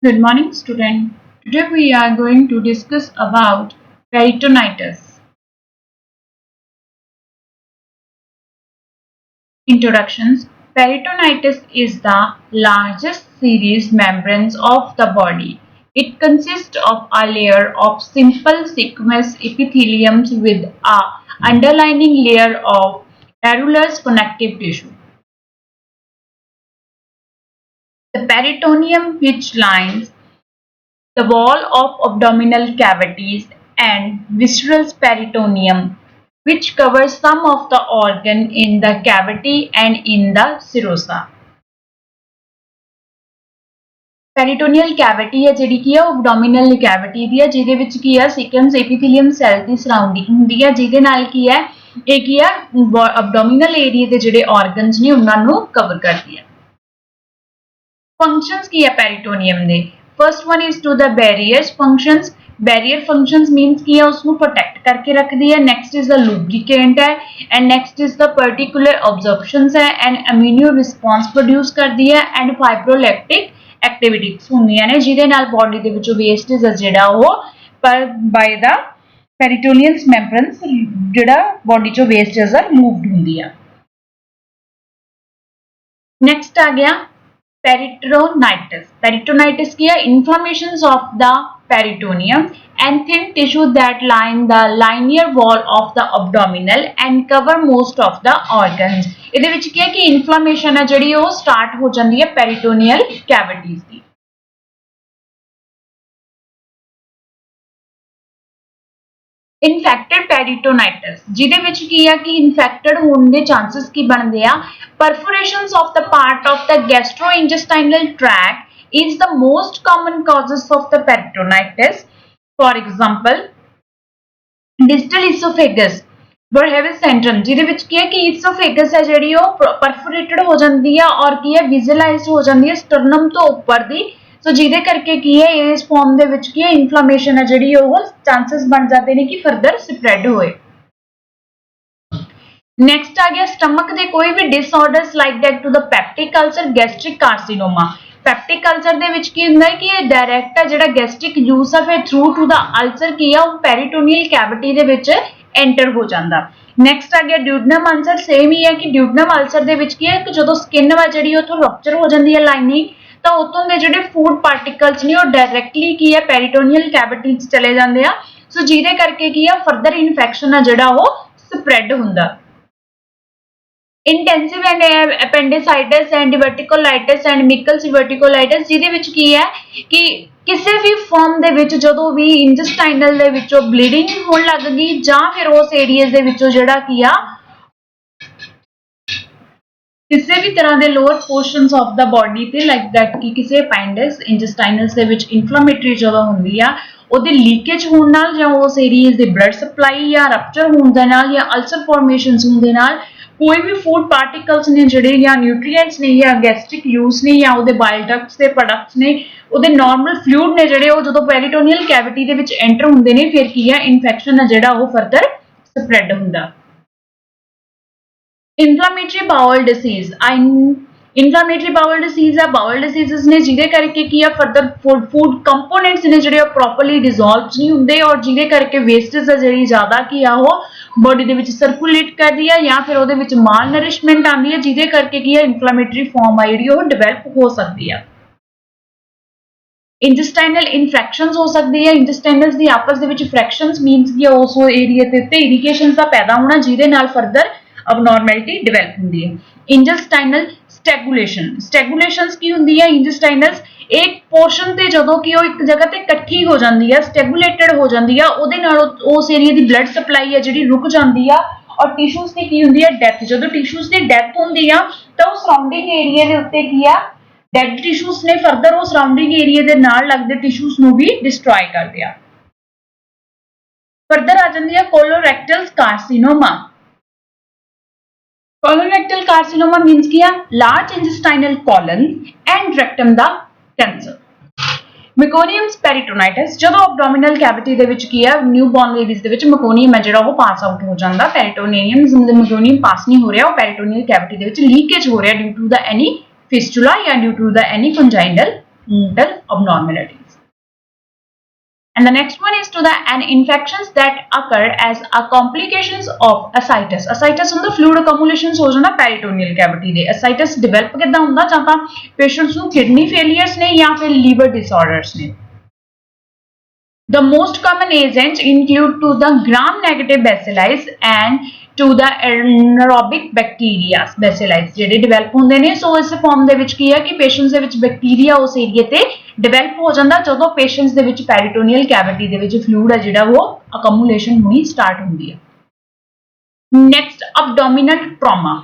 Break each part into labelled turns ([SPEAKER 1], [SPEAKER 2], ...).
[SPEAKER 1] Good morning, student. Today we are going to discuss about peritonitis. Introductions. Peritonitis is the largest serous membranes of the body. It consists of a layer of simple squamous epithelium with a underlying layer of arillous connective tissue. The peritoneum, which lines the wall of abdominal cavities, and visceral peritoneum, which covers some of the organ in the cavity and in the serosa. Peritoneal cavity है ਜਿਹੜੀ ਕੀ ਆ abdominal cavity ਦੀ ਹੈ ਜਿਹਦੇ ਵਿੱਚ ਕੀ ਆ secums epithelium cell ਦੀ surrounding ਹੁੰਦੀ ਹੈ ਜਿਹਦੇ ਨਾਲ ਕੀ ਹੈ ਇਹ ਕੀ ਆ abdominal area ਦੇ ਜਿਹੜੇ organs ਨੇ ਉਹਨਾਂ ਨੂੰ cover ਕਰਦੀ ਹੈ। Functions ਕੀ ਹੈ peritoneum ਦੇ? First one is to the barriers functions. Barrier functions means कि है उसको protect करके रख दिया. Next is the lubricant है and next is the particular absorptions है and immune response produce कर दिया and fibrolactic activities ਹੁੰਦੀਆਂ ਨੇ ਜਿਹਦੇ ਨਾਲ body ਦੇ ਵਿੱਚੋਂ wastage ਹੈ ਜਿਹੜਾ ਉਹ by the peritoneal membranes ਜਿਹੜਾ body ਚੋਂ wastage ਹੈ moved ਹੁੰਦੀ ਆ। Next आ गया peritonitis. Peritonitis की है inflammations of the peritoneum and thin tissue that line the linear wall of the abdominal and cover most of the organs. ਇਹਦੇ ਵਿੱਚ ਕੀ ਹੈ ਕਿ inflammation ਹੈ ਜਿਹੜੀ ਉਹ start ਹੋ ਜਾਂਦੀ ਹੈ peritoneal cavities ਦੀ। Infected peritonitis ਜਿਹਦੇ ਵਿੱਚ ਕੀ ਆ ਕਿ infected ਹੋਣ ਦੇ chances ਕੀ ਬਣਦੇ ਆ perforations of the part of the gastrointestinal tract is the most common causes of the peritonitis. For example, distal esophagus Burhev's syndrome ਜਿਹਦੇ ਵਿੱਚ ਕੀ ਹੈ ਕਿ esophagus ਹੈ ਜਿਹੜੀ ਉਹ perforated ਹੋ ਜਾਂਦੀ ਆ ਔਰ ਕੀ ਹੈ visualized ਹੋ ਜਾਂਦੀ ਹੈ sternum ਤੋਂ ਉੱਪਰ ਦੀ ਸੋ ਜਿਹਦੇ ਕਰਕੇ ਕੀ ਹੈ ਇਸ ਫਾਰਮ ਦੇ ਵਿੱਚ ਕੀ ਹੈ ਇਨਫਲੇਮੇਸ਼ਨ ਹੈ ਜਿਹੜੀ ਉਹ ਚਾਂਸਸ ਬਣ ਜਾਂਦੇ ਨੇ ਕਿ ਫਰਦਰ ਸਪਰੈਡ ਹੋਏ। ਨੈਕਸਟ ਆ ਗਿਆ ਸਟਮਕ ਦੇ ਕੋਈ ਵੀ disorders like that to the peptic ulcer gastric carcinoma. Peptic ulcer ਦੇ ਵਿੱਚ ਕੀ ਹੁੰਦਾ ਹੈ ਕਿ ਇਹ ਡਾਇਰੈਕਟ ਹੈ ਜਿਹੜਾ ਗੈਸਟ੍ਰਿਕ ਜੂਸ ਆ ਫਿਰ ਥਰੂ ਟੂ ਦਾ ਅਲਸਰ ਕੀ ਆ ਉਹ ਪੈਰੀਟੋਨੀਅਲ ਕੈਵਿਟੀ ਦੇ ਵਿੱਚ ਐਂਟਰ ਹੋ ਜਾਂਦਾ। ਨੈਕਸਟ ਆ ਗਿਆ ਡਿਊਡਨਮ ਅਲਸਰ ਸੇਮ ਹੀ ਹੈ ਕਿ ਡਿਊਡਨਮ ਅਲਸਰ ਦੇ ਵਿੱਚ ਕੀ ਹੈ ਕਿ ਜਦੋਂ ਸਕਿਨ ਵਾ ਜਿਹੜੀ ਉੱਥੋਂ ਰਪਚਰ ਹੋ ਜਾਂਦੀ ਹੈ ਲਾਈਨਿੰਗ ਤਾਂ ਉਤੋਂ ਦੇ ਜਿਹੜੇ ਫੂਡ ਪਾਰਟੀਕਲਸ ਨੇ ਉਹ ਡਾਇਰੈਕਟਲੀ ਕੀ ਹੈ ਪੈਰੀਟੋਨੀਅਲ ਕੈਵਿਟੀ 'ਚ ਚਲੇ ਜਾਂਦੇ ਆ ਸੋ ਜਿਹਦੇ ਕਰਕੇ ਕੀ ਆ ਫਰਦਰ ਇਨਫੈਕਸ਼ਨ ਆ ਜਿਹੜਾ ਉਹ ਸਪਰੈਡ ਹੁੰਦਾ। ਇੰਟੈਂਸਿਵ ਐਪੈਂਡਿਸਾਈਟਿਸ ਐਂਡ ਡਿਵਰਟੀਕੋਲਾਈਟਿਸ ਐਂਡ ਮਿਕਲਸ ਡਿਵਰਟੀਕੋਲਾਈਟਿਸ ਜਿਹਦੇ ਵਿੱਚ ਕੀ ਹੈ ਕਿ ਕਿਸੇ ਵੀ ਫਾਰਮ ਦੇ ਵਿੱਚ ਜਦੋਂ ਵੀ ਇੰਟੈਸਟਾਈਨਲ ਦੇ ਵਿੱਚੋਂ ਬਲੀਡਿੰਗ ਹੋਣ ਲੱਗ ਗਈ ਜਾਂ ਫਿਰ ਉਸ ਏਰੀਆਜ਼ ਦੇ ਵਿੱਚੋਂ ਜਿਹੜਾ ਕੀ ਆ ਕਿਸੇ ਵੀ ਤਰ੍ਹਾਂ ਦੇ lower portions of the body ਤੇ ਲਾਈਕ ਦੈਟ ਕਿ ਕਿਸੇ ਅਪੈਂਡਿਕਸ ਇੰਟੈਸਟਾਈਨਲਸ ਦੇ ਵਿੱਚ ਇਨਫਲੇਮੇਟਰੀ ਜਦੋਂ ਹੁੰਦੀ ਆ ਉਹਦੇ ਲੀਕੇਜ ਹੋਣ ਨਾਲ ਜਾਂ ਉਸ ਏਰੀਆਜ਼ ਦੇ ਬਲੱਡ ਸਪਲਾਈ ਜਾਂ ਰਪਚਰ ਹੋਣ ਦੇ ਨਾਲ ਜਾਂ ਅਲਸਰ ਫਾਰਮੇਸ਼ਨਸ ਹੋਣ ਦੇ ਨਾਲ ਕੋਈ ਵੀ ਫੂਡ ਪਾਰਟੀਕਲਸ ਨੇ ਜਿਹੜੇ ਜਾਂ ਨਿਊਟ੍ਰੀਐਂਟਸ ਨੇ ਜਾਂ ਗੈਸਟ੍ਰਿਕ ਯੂਸ ਨੇ ਜਾਂ ਉਹਦੇ ਬਾਇਲ ਡਕਟਸ ਦੇ ਪ੍ਰੋਡਕਟਸ ਨੇ ਉਹਦੇ ਨਾਰਮਲ ਫਲੂਇਡ ਨੇ ਜਿਹੜੇ ਉਹ ਜਦੋਂ ਪੈਰੀਟੋਨੀਅਲ ਕੈਵਿਟੀ ਦੇ ਵਿੱਚ ਐਂਟਰ ਹੁੰਦੇ ਨੇ ਫਿਰ ਕੀ ਹੈ ਇਨਫੈਕਸ਼ਨ ਹੈ ਜਿਹੜਾ ਉਹ ਫਰਦਰ ਸਪਰੈਡ ਹੁੰਦਾ। Inflammatory bowel disease. Inflammatory bowel disease ਹੈ bowel diseases ਨੇ ਜਿਹਦੇ ਕਰਕੇ ਕੀ ਆ ਫਰਦਰ ਫੂਡ ਕੰਪੋਨੈਂਟਸ ਨੇ ਜਿਹੜੇ ਉਹ ਪ੍ਰੋਪਰਲੀ ਡਿਸੋਲਵ ਨਹੀਂ ਹੁੰਦੇ ਔਰ ਜਿਹਦੇ ਕਰਕੇ ਵੇਸਟੇਜ ਹੈ ਜਿਹੜੀ ਜ਼ਿਆਦਾ ਕੀ ਆ ਉਹ ਬੋਡੀ ਦੇ ਵਿੱਚ ਸਰਕੂਲੇਟ ਕਰਦੀ ਹੈ ਜਾਂ ਫਿਰ ਉਹਦੇ ਵਿੱਚ ਮਾਲ ਨਰਿਸ਼ਮੈਂਟ ਆਉਂਦੀ ਹੈ ਜਿਹਦੇ ਕਰਕੇ ਕੀ ਆ ਇਨਫਲੇਮੇਟਰੀ ਫਾਰਮ ਆ ਜਿਹੜੀ ਉਹ ਡਿਵੈਲਪ ਹੋ ਸਕਦੀ ਆ। ਇੰਟੈਸਟਾਈਨਲ ਇਨਫੈਕਸ਼ਨਸ ਹੋ ਸਕਦੀ ਹੈ ਇੰਟੈਸਟਾਈਨਲਸ ਦੀ ਆਪਸ ਦੇ ਵਿੱਚ ਫ੍ਰੈਕਸ਼ਨਸ ਮੀਨਸ ਕਿ ਉਸ ਏਰੀਆ ਤੇ ਉੱਤੇ ਇਰੀਗੇਸ਼ਨ ਦਾ ਪੈਦਾ ਹੋਣਾ ਜਿਹਦੇ ਨਾਲ ਫਰਦਰ abnormality develop ਹੁੰਦੀ ਹੈ। intestinal stagulations ਕੀ ਹੁੰਦੀ ਹੈ intestinals ਇੱਕ ਪੋਰਸ਼ਨ ਤੇ ਜਦੋਂ ਕਿ ਉਹ ਇੱਕ ਜਗ੍ਹਾ ਤੇ ਇਕੱਠੀ ਹੋ ਜਾਂਦੀ ਹੈ ਸਟੈਗੂਲੇਟਡ ਹੋ ਜਾਂਦੀ ਆ ਉਹਦੇ ਨਾਲ ਉਸ ਏਰੀਆ ਦੀ ਬਲੱਡ ਸਪਲਾਈ ਹੈ ਜਿਹੜੀ ਰੁਕ ਜਾਂਦੀ ਆ ਔਰ ਟਿਸ਼ੂਸ ਦੀ ਕੀ ਹੁੰਦੀ ਹੈ ਡੈਥ ਜਦੋਂ ਟਿਸ਼ੂਸ ਦੀ ਡੈਥ ਹੁੰਦੀ ਆ ਤਾਂ ਉਹ ਸਰਾਊਂਡਿੰਗ ਏਰੀਆ ਦੇ ਉੱਤੇ ਕੀ ਆ ਡੈਡ ਟਿਸ਼ੂਸ ਨੇ ਫਰਦਰ ਉਹ ਸਰਾਊਂਡਿੰਗ ਏਰੀਆ ਦੇ ਨਾਲ ਲੱਗਦੇ ਟਿਸ਼ੂਸ ਨੂੰ ਵੀ ਡਿਸਟਰੋਏ ਕਰਦੇ ਆ। ਫਰਦਰ ਆ ਜਾਂਦੀ ਹੈ colorectal carcinoma. Colorectal carcinoma means कि large intestinal colon and rectum the cancer। Meconium peritonitis ਜਦੋਂ abdominal cavity ਦੇ ਵਿੱਚ ਕੀ ਹੈ newborn ladies ਦੇ ਵਿੱਚ meconium ਹੈ ਜਿਹੜਾ ਉਹ pass out ਹੋ ਜਾਂਦਾ peritoneum meconium pass ਨਹੀਂ ਹੋ ਰਿਹਾ ਉਹ peritoneal cavity ਦੇ ਵਿੱਚ leakage ਹੋ ਰਿਹਾ due to the any fistula ਜਾਂ due to the any congenital developmental abnormalities. And the next one is to the infections that occur as a complications of ascites. Ascites ਹੁੰਦਾ fluid accumulations ਹੋ ਜਾਂਦਾ peritoneal cavity ਦੇ. Ascites develop ਕਿੱਦਾਂ ਹੁੰਦਾ ਜਾਂ ਤਾਂ patients ਨੂੰ kidney failures ਨੇ ਜਾਂ ਫਿਰ liver disorders ਨੇ. The most common agents include to the gram-negative bacilli and to the anaerobic bacteria bacilli ਜਿਹੜੇ develop ਹੁੰਦੇ ਨੇ ਸੋ ਇਸ ਫਾਰਮ ਦੇ ਵਿੱਚ ਕੀ ਹੈ ਕਿ ਪੇਸ਼ੈਂਟਸ ਦੇ ਵਿੱਚ ਬੈਕਟੀਰੀਆ ਉਸ ਏਰੀਆ ਤੇ ਡਿਵੈਲਪ ਹੋ ਜਾਂਦਾ ਜਦੋਂ ਪੇਸ਼ੈਂਟਸ ਦੇ ਵਿੱਚ ਪੈਰੀਟੋਨੀਅਲ ਕੈਵਿਟੀ ਦੇ ਵਿੱਚ ਫਲੂਇਡ ਹੈ ਜਿਹੜਾ ਉਹ ਅਕਮੂਲੇਸ਼ਨ ਹੋਣੀ ਸਟਾਰਟ ਹੁੰਦੀ ਹੈ। ਨੈਕਸਟ ਅਬਡੋਮੀਨਲ ਟਰਾਮਾ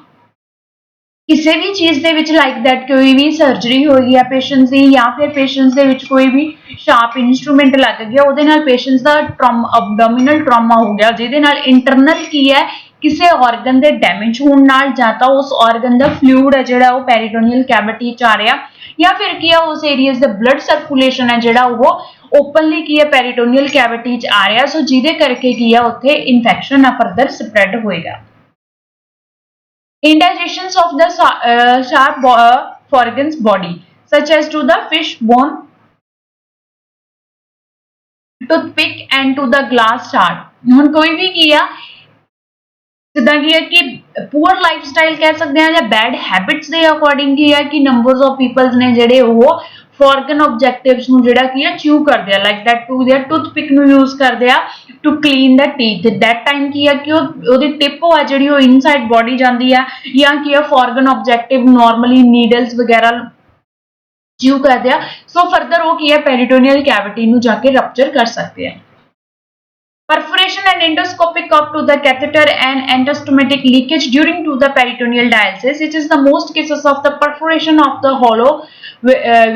[SPEAKER 1] ਕਿਸੇ ਵੀ ਚੀਜ਼ ਦੇ ਵਿੱਚ ਲਾਈਕ ਦੈਟ ਕੋਈ ਵੀ ਸਰਜਰੀ ਹੋਈ ਹੈ ਪੇਸ਼ੈਂਟਸ ਦੀ ਜਾਂ ਫਿਰ ਪੇਸ਼ੈਂਟਸ ਦੇ ਵਿੱਚ ਕੋਈ ਵੀ ਸ਼ਾਰਪ ਇਨਸਟਰੂਮੈਂਟ ਲੱਗ ਗਿਆ ਉਹਦੇ ਨਾਲ ਪੇਸ਼ੈਂਟਸ ਦਾ ਅਬਡੋਮੀਨਲ ਟਰਾਮਾ ਹੋ ਗਿਆ ਜਿਹਦੇ ਨਾਲ ਇੰਟਰਨਲ ਕੀ ਹੈ ਕਿਸੇ ਆਰਗਨ ਦੇ ਡੈਮੇਜ ਹੋਣ ਨਾਲ ਜਾਂ ਤਾਂ ਉਸ ਆਰਗਨ ਦਾ ਫਲੂਇਡ ਹੈ ਜਿਹੜਾ ਉਹ ਪੈਰੀਟੋਨੀਅਲ ਕੈਵਿਟੀ ਚ ਆ ਰਿਹਾ ਜਾਂ ਫਿਰ ਕੀ ਹੈ ਉਸ ਏਰੀਆਜ਼ ਦਾ ਬਲੱਡ ਸਰਕੂਲੇਸ਼ਨ ਹੈ ਜਿਹੜਾ ਉਹ ਓਪਨਲੀ ਕੀ ਹੈ ਪੈਰੀਟੋਨੀਅਲ ਕੈਵਿਟੀ ਚ ਆ ਰਿਹਾ ਸੋ ਜਿਹਦੇ ਕਰਕੇ ਕੀ ਹੈ ਉੱਥੇ ਇਨਫੈਕਸ਼ਨ ਆ ਫਰਦਰ ਸਪਰੈਡ ਹੋਏਗਾ। Indigestions of the sharp organs body such as to the fish bone, toothpick and to the glass shard. ਹੁਣ ਕੋਈ ਵੀ ਕੀ ਆ ਜਿੱਦਾਂ ਕੀ ਹੈ ਕਿ ਪੂਅਰ ਲਾਈਫਸਟਾਈਲ ਕਹਿ ਸਕਦੇ ਆ ਜਾਂ ਬੈਡ ਹੈਬਿਟਸ ਦੇ ਅਕੋਰਡਿੰਗ ਕੀ ਹੈ ਕਿ ਨੰਬਰਸ ਆਫ ਪੀਪਲਸ ਨੇ ਜਿਹੜੇ ਉਹ ਫੋਰਗਨ ਆਬਜੈਕਟਿਵਸ ਨੂੰ ਜਿਹੜਾ ਕੀ ਹੈ ਚਿਊ ਕਰਦੇ ਆ like that to their toothpick ਨੂੰ ਯੂਜ਼ ਕਰਦੇ ਆ to clean the teeth that time ਕੀ ਹੈ ਕਿ ਉਹਦੀ ਟਿਪ ਆ ਜਿਹੜੀ ਉਹ ਇਨਸਾਈਡ ਬੋਡੀ ਜਾਂਦੀ ਆ ਜਾਂ ਕੀ ਹੈ ਫੋਰਗਨ ਆਬਜੈਕਟਿਵ ਨਾਰਮਲੀ ਨੀਡਲਸ ਵਗੈਰਾ ਚਿਊ ਕਰਦੇ ਆ ਸੋ ਫਰਦਰ ਉਹ ਕੀ ਹੈ ਪੈਰੀਟੋਨੀਅਲ ਕੈਵਿਟੀ ਨੂੰ ਜਾ ਕੇ ਰਪਚਰ ਕਰ ਸਕਦੇ ਆ। Perforation and endoscopic up to the catheter and endostomatic leakage during to the peritoneal dialysis. It is the most cases of the perforation of the hollow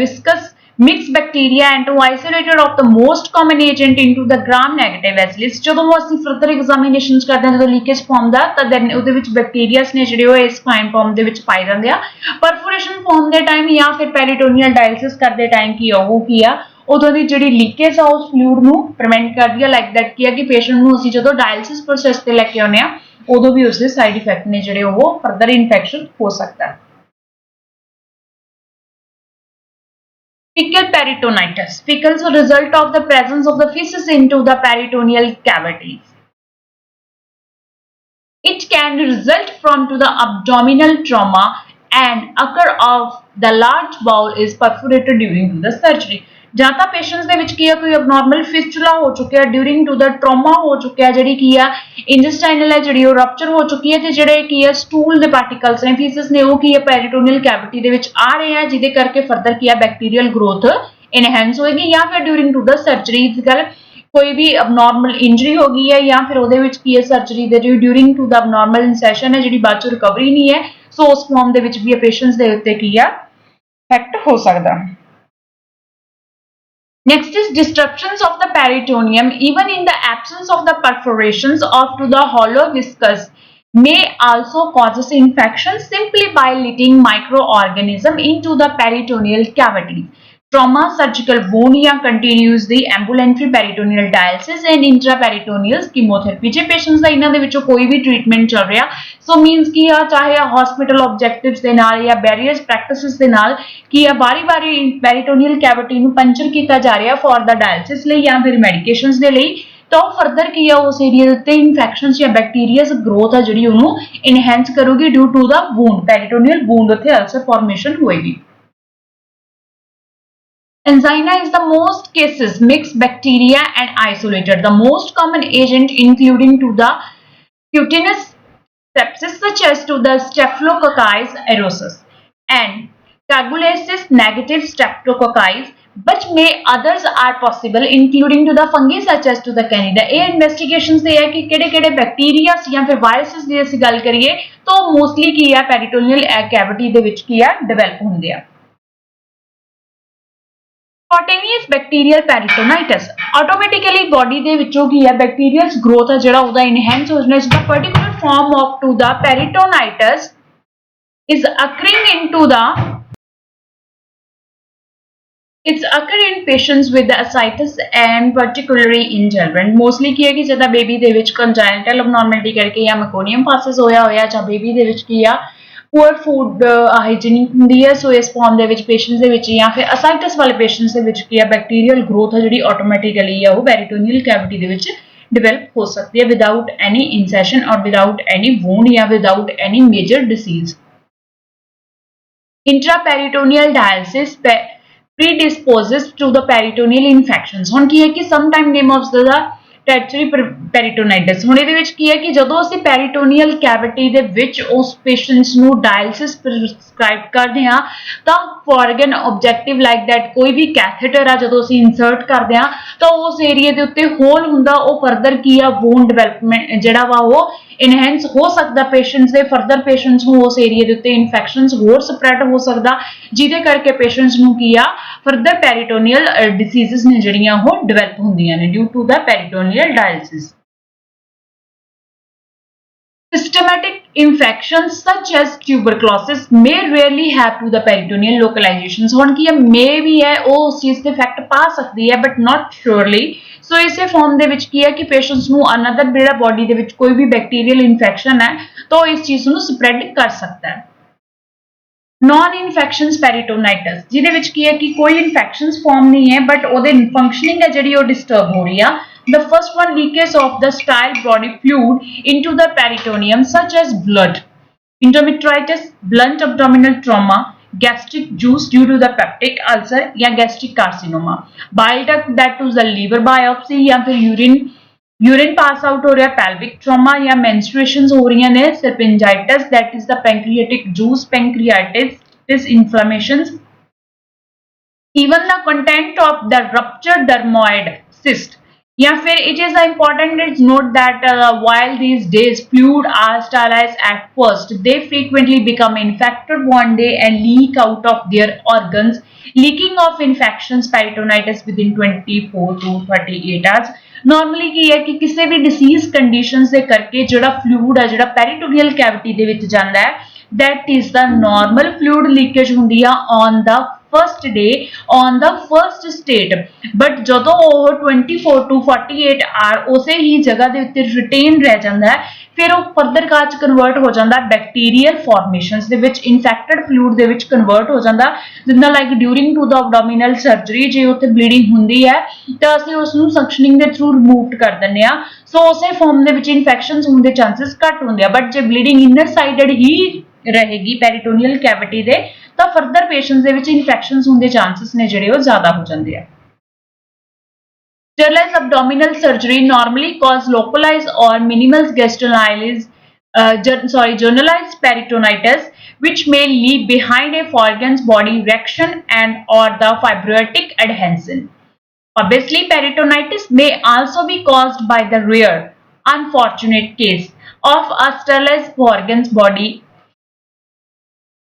[SPEAKER 1] viscous mixed bacteria and to isolated of the most common agent into the gram-negative bacillus. ਜਦੋਂ ਅਸੀਂ further examinations ਕਰਦੇ ਹਾਂ ਜਦੋਂ leakage form ਦਾ ਤਾਂ then ਉਹਦੇ ਵਿੱਚ bacterias ਨੇ ਜਿਹੜੇ ਉਹ ਇਸ fine form ਦੇ ਵਿੱਚ ਪਾਏ ਜਾਂਦੇ ਆ। Perforation form ਦੇ time ਜਾਂ ਫਿਰ peritoneal dialysis ਕਰਦੇ time ਕੀ ਆ ਉਦੋਂ ਦੀ ਜਿਹੜੀ ਲੀਕੇਜ ਆ ਉਸ ਫਲੂਇਡ ਨੂੰ ਪ੍ਰੀਵੈਂਟ ਕਰਦੀ ਹੈ ਲਾਈਕ ਦੈਟ ਕੀ ਹੈ ਕਿ ਪੇਸ਼ੈਂਟ ਨੂੰ ਅਸੀਂ ਜਦੋਂ ਡਾਇਲਿਸਿਸ ਪ੍ਰੋਸੈਸ ਤੇ ਲੈ ਕੇ ਆਉਂਦੇ ਆ ਉਦੋਂ ਵੀ ਉਸਦੇ ਸਾਈਡ ਇਫੈਕਟ ਨੇ ਜਿਹੜੇ ਉਹ ਫਰਦਰ ਇਨਫੈਕਸ਼ਨ ਹੋ ਸਕਦਾ ਹੈ। Fecal peritonitis. Fecal is a result of the presence of the feces into the peritoneal cavities. It can result from to the abdominal trauma and occur of the large bowel is perforated during the surgery. ਜਾਂ ਤਾਂ patients ਦੇ ਵਿੱਚ ਕੀ ਹੈ ਕੋਈ ਅਬਨੋਰਮਲ ਫਿਸਚੁਲਾ ਹੋ ਚੁੱਕਿਆ during to the trauma ਹੋ ਚੁੱਕਿਆ ਜਿਹੜੀ ਕੀ ਆ ਇੰਟੈਸਟਾਈਨਲ ਹੈ ਜਿਹੜੀ ਉਹ ਰਪਚਰ ਹੋ ਚੁੱਕੀ ਹੈ ਤੇ ਜਿਹੜੇ ਕੀ ਹੈ ਸਟੂਲ ਦੇ ਪਾਰਟੀਕਲਸ ਨੇ ਫੀਸਸ ਨੇ ਉਹ ਕੀ ਹੈ ਪੈਰੀਟੋਨੀਅਲ ਕੈਵਿਟੀ ਦੇ ਵਿੱਚ ਆ ਰਹੇ ਆ ਜਿਹਦੇ ਕਰਕੇ ਫਰਦਰ ਕੀ ਹੈ ਬੈਕਟੀਰੀਅਲ ਗਰੋਥ ਇਨਹੈਂਸ ਹੋਏਗੀ ਜਾਂ ਫਿਰ ਡਿਊਰਿੰਗ ਟੂ ਦਾ ਸਰਜਰੀ ਇਸ ਗੱਲ ਕੋਈ ਵੀ ਅਬਨੋਰਮਲ ਇੰਜਰੀ ਹੋ ਗਈ ਹੈ ਜਾਂ ਫਿਰ ਉਹਦੇ ਵਿੱਚ ਕੀ ਹੈ ਸਰਜਰੀ ਦੇ ਡਿਊਰਿੰਗ ਟੂ ਦਾ ਅਬਨੋਰਮਲ ਇਨਸੈਸ਼ਨ ਹੈ ਜਿਹੜੀ ਬਾਅਦ ਚ ਰਿਕਵਰੀ ਨਹੀਂ ਹੈ ਸੋ ਉਸ ਫਾਰਮ ਦੇ ਵਿੱਚ ਵੀ ਪੇਸ਼ੈਂਟਸ ਦੇ ਉੱਤੇ ਕੀ ਆ ਇਫੈਕਟ ਹੋ ਸਕਦਾ। Next is disruptions of the peritoneum even in the absence of the perforations of to the hollow viscous may also causes infection simply by letting microorganism into the peritoneal cavity. Trauma, surgical wound या continues the ambulatory peritoneal dialysis and intraperitoneal chemotherapy. J patients ਦਾ ਇਹਨਾਂ ਦੇ ਵਿੱਚੋਂ ਕੋਈ ਵੀ treatment ਚੱਲ ਰਿਹਾ so means ਕੀ ਆ ਚਾਹੇ hospital objectives ਦੇ ਨਾਲ ਜਾਂ various practices ਦੇ ਨਾਲ ਕੀ ਆ ਬਾਰੀ-ਬਾਰੀ peritoneal cavity ਨੂੰ puncture ਕੀਤਾ ਜਾ ਰਿਹਾ for the dialysis ਲਈ ਜਾਂ ਫਿਰ medications ਦੇ ਲਈ ਤਾਂ ਫਰਦਰ ਕੀ ਆ ਉਸ ਏਰੀਆ ਦੇ ਉੱਤੇ ਇਨਫੈਕਸ਼ਨਸ ਜਾਂ ਬੈਕਟੀਰੀਆਸ ਗਰੋਥ ਆ ਜਿਹੜੀ ਉਹਨੂੰ ਇਨਹੈਂਸ ਕਰੂਗੀ ਡਿਊ ਟੂ ਦਾ ਵੂੰਡ ਪੈਰੀਟੋਨੀਅਲ ਵੂੰਡ ਉੱਥੇ ਅਲਸਰ ਫਾਰਮੇਸ਼ਨ ਹੋਏਗੀ। Angina is the most cases mixed bacteria and isolated. The most common agent including to the cutaneous sepsis such as to the Staphylococcus aureus and coagulations negative Streptococcus but may others are possible including to the fungi such as to the Candida. ਇਹ investigations ਦੇ ਹੈ ਕਿ ਕਿਹੜੇ-ਕਿਹੜੇ bacteria ਜਾਂ ਫਿਰ viruses ਦੀ ਅਸੀਂ ਗੱਲ ਕਰੀਏ ਤਾਂ ਮੋਸਟਲੀ ਕੀ ਆ ਪੈਰੀਟੋਨੀਅਲ ਕੈਵਿਟੀ ਦੇ ਵਿੱਚ ਕੀ ਆ ਡਿਵੈਲਪ ਹੁੰਦੇ ਆ। Spontaneous bacterial peritonitis automatically body ਦੇ ਵਿੱਚੋਂ ਕੀ ਹੈ bacterial growth ਹੈ ਜਿਹੜਾ ਉਹਦਾ enhance ਹੋ ਜਾਣਾ the particular form of to the peritonitis is occurring into the it's occur in patients with the ascites and particularly in children mostly ਕੀ ਹੈ ਕਿ ਜਦੋਂ ਬੇਬੀ ਦੇ ਵਿੱਚ congenital abnormality ਕਰਕੇ ਜਾਂ meconium fasces ਹੋਇਆ ਜਾਂ ਬੇਬੀ ਦੇ ਵਿੱਚ ਕੀ ਆ ਪੂਅਰ ਫੂਡ ਹਾਈਜੀਨਿਕ ਹੁੰਦੀ ਹੈ। ਸੋ ਇਸ ਫਾਰਮ ਦੇ ਵਿੱਚ ਪੇਸ਼ੈਂਟਸ ਦੇ ਵਿੱਚ ਜਾਂ ਫਿਰ ਅਸਾਈਟਸ ਵਾਲੇ ਪੇਸ਼ੈਂਟਸ ਦੇ ਵਿੱਚ ਕੀ ਹੈ ਬੈਕਟੀਰੀਅਲ ਗਰੋਥ ਹੈ ਜਿਹੜੀ ਆਟੋਮੈਟਿਕਲੀ ਹੈ ਉਹ ਪੈਰੀਟੋਨੀਅਲ ਕੈਵਿਟੀ ਦੇ ਵਿੱਚ ਡਿਵੈਲਪ ਹੋ ਸਕਦੀ ਹੈ ਵਿਦਾਊਟ ਐਨੀ ਇਨਸੈਸ਼ਨ ਔਰ ਵਿਦਾਊਟ ਐਨੀ ਵੂੰਡ ਜਾਂ without any major disease. Intraperitoneal dialysis predisposes to the peritoneal infections। ਹੁਣ ਕੀ ਹੈ ਕਿ sometime name of the ਟੈਰਸ਼ਰੀ ਪੈਰੀਟੋਨਾਈਟਿਸ। ਹੁਣ ਇਹਦੇ ਵਿੱਚ ਕੀ ਹੈ ਕਿ ਜਦੋਂ ਅਸੀਂ ਪੈਰੀਟੋਨੀਅਲ ਕੈਵਿਟੀ ਦੇ ਵਿੱਚ ਉਸ ਪੇਸ਼ੈਂਟਸ ਨੂੰ ਡਾਇਲਿਸਿਸ ਪ੍ਰਿਸਕ੍ਰਾਈਬ ਕਰਦੇ ਹਾਂ ਤਾਂ ਫੋਰਗਨ ਆਬਜੈਕਟਿਵ ਲਾਈਕ ਦੈਟ ਕੋਈ ਵੀ ਕੈਥੇਟਰ ਆ ਜਦੋਂ ਅਸੀਂ ਇਨਸਰਟ ਕਰਦੇ ਹਾਂ ਤਾਂ ਉਸ ਏਰੀਆ ਦੇ ਉੱਤੇ ਹੋਲ ਹੁੰਦਾ ਉਹ ਫਰਦਰ ਕੀ ਆ ਵੂਨ ਡਿਵੈਲਪਮੈਂਟ ਜਿਹੜਾ ਵਾ ਉਹ ਇਨਹੈਂਸ ਹੋ ਸਕਦਾ ਪੇਸ਼ੈਂਟਸ ਦੇ ਫਰਦਰ ਪੇਸ਼ੈਂਟਸ ਨੂੰ ਉਸ ਏਰੀਆ ਦੇ ਉੱਤੇ ਇਨਫੈਕਸ਼ਨਸ ਹੋਰ ਸਪਰੈਡ ਹੋ ਸਕਦਾ ਜਿਹਦੇ ਕਰਕੇ ਪੇਸ਼ੈਂਟਸ ਨੂੰ ਕੀ ਆ ਫਰਦਰ ਪੈਰੀਟੋਨੀਅਲ ਡਿਸੀਜ਼ਸ ਨੇ ਜਿਹੜੀਆਂ ਉਹ ਡਿਵੈਲਪ ਹੁੰਦੀਆਂ ਨੇ due to the peritoneal dialysis. Systematic infections such as tuberculosis may rarely have to the peritoneal localizations। ਹੁਣ ਕੀ ਹੈ may ਵੀ ਹੈ ਉਹ ਉਸ ਚੀਜ਼ ਤੇ ਇਫੈਕਟ ਪਾ ਸਕਦੀ ਹੈ ਬਟ not surely। ਸੋ ਇਸੇ ਫਾਰਮ ਦੇ ਵਿੱਚ ਕੀ ਹੈ ਕਿ ਪੇਸ਼ੈਂਟਸ ਨੂੰ ਅਨਦਰ ਜਿਹੜਾ ਬੋਡੀ ਦੇ ਵਿੱਚ ਕੋਈ ਵੀ ਬੈਕਟੀਰੀਅਲ ਇਨਫੈਕਸ਼ਨ ਹੈ ਤਾਂ ਉਹ ਇਸ ਚੀਜ਼ ਨੂੰ ਸਪਰੈਡ ਕਰ ਸਕਦਾ ਹੈ। ਨॉन ਇਨਫੈਕਸ਼ਨਸ ਪੈਰੀਟੋਨਾਈਟਿਸ ਜਿਹਦੇ ਵਿੱਚ ਕੀ ਹੈ ਕਿ ਕੋਈ ਇਨਫੈਕਸ਼ਨਸ ਫਾਰਮ ਨਹੀਂ ਹੈ ਬਟ ਉਹਦੇ ਫੰਕਸ਼ਨਿੰਗ ਹੈ ਜਿਹੜੀ ਉਹ ਡਿਸਟਰਬ ਹੋ ਰਹੀ ਆ। The first one, leakage of the style body fluid into the peritoneum such as blood, endometritis, blunt abdominal trauma, gastric juice due to the peptic ulcer या gastric carcinoma, bile duct that to the liver biopsy या फिर urine pass out हो रहा है pelvic trauma या menstruations हो रही हैं serpingitis that is the pancreatic juice pancreatitis inflammations, even the content of the ruptured dermoid cyst या फिर it is important to note that while these days fluid are sterilized at first they frequently become infected one day and leak out of their organs, leaking of infections peritonitis within 24 to 38 hours। Normally ਕੀ ਹੈ ਕਿ ਕਿਸੇ ਵੀ dishes conditions ਦੇ ਕਰਕੇ ਜਿਹੜਾ fluid ਹੈ ਜਿਹੜਾ ਪੈਰੀਟੋਨੀਅਲ cavity ਦੇ ਵਿੱਚ ਜਾਂਦਾ ਹੈ that is the normal fluid leakage ਹੁੰਦੀ ਆ on the first day on the first state but ਜਦੋਂ ਉਹ 24 to 48 hour ਉਸੇ ਹੀ ਜਗ੍ਹਾ ਦੇ ਉੱਤੇ ਰਿਟੇਨ ਰਹਿ ਜਾਂਦਾ ਹੈ ਫਿਰ ਉਹ ਫਰਦਰ ਕਾਚ ਕਨਵਰਟ ਹੋ ਜਾਂਦਾ ਬੈਕਟੀਰੀਅਲ ਫਾਰਮੇਸ਼ਨਸ ਦੇ ਵਿੱਚ ਇਨਫੈਕਟਡ ਫਲੂਇਡ ਦੇ ਵਿੱਚ ਕਨਵਰਟ ਹੋ ਜਾਂਦਾ ਜਿੱਦਾਂ like during to the abdominal surgery ਜੇ ਉੱਥੇ ਬਲੀਡਿੰਗ ਹੁੰਦੀ ਹੈ ਤਾਂ ਅਸੀਂ ਉਸ ਨੂੰ ਸਕਸ਼ਨਿੰਗ ਦੇ ਥਰੂ ਰਿਮੂਵ ਕਰ ਦਿੰਦੇ ਆ ਸੋ ਉਸੇ ਫਾਰਮ ਦੇ ਵਿੱਚ ਇਨਫੈਕਸ਼ਨਸ ਹੋਣ ਦੇ ਚਾਂਸਸ ਘੱਟ ਹੁੰਦੇ ਆ ਬਟ ਜੇ ਬਲੀਡਿੰਗ ਇਨਰ ਸਾਈਡਡ ਹੀ ਰਹੇਗੀ ਪੈਰੀਟੋਨੀਅਲ ਕੈਵਿਟੀ ਦੇ ਤਾਂ ਫਰਦਰ ਪੇਸ਼ੈਂਟਸ ਦੇ ਵਿੱਚ ਇਨਫੈਕਸ਼ਨਸ ਹੋਣ ਦੇ ਚਾਂਸਸ ਨੇ ਜਿਹੜੇ ਉਹ ਜ਼ਿਆਦਾ ਹੋ ਜਾਂਦੇ ਆ। Sterilized abdominal surgery normally cause localized or minimal generalized peritonitis which may leave behind a foreign body erection and or the fibrotic adhesion. Obviously peritonitis may also be caused by the rare unfortunate case of a sterilized foreign body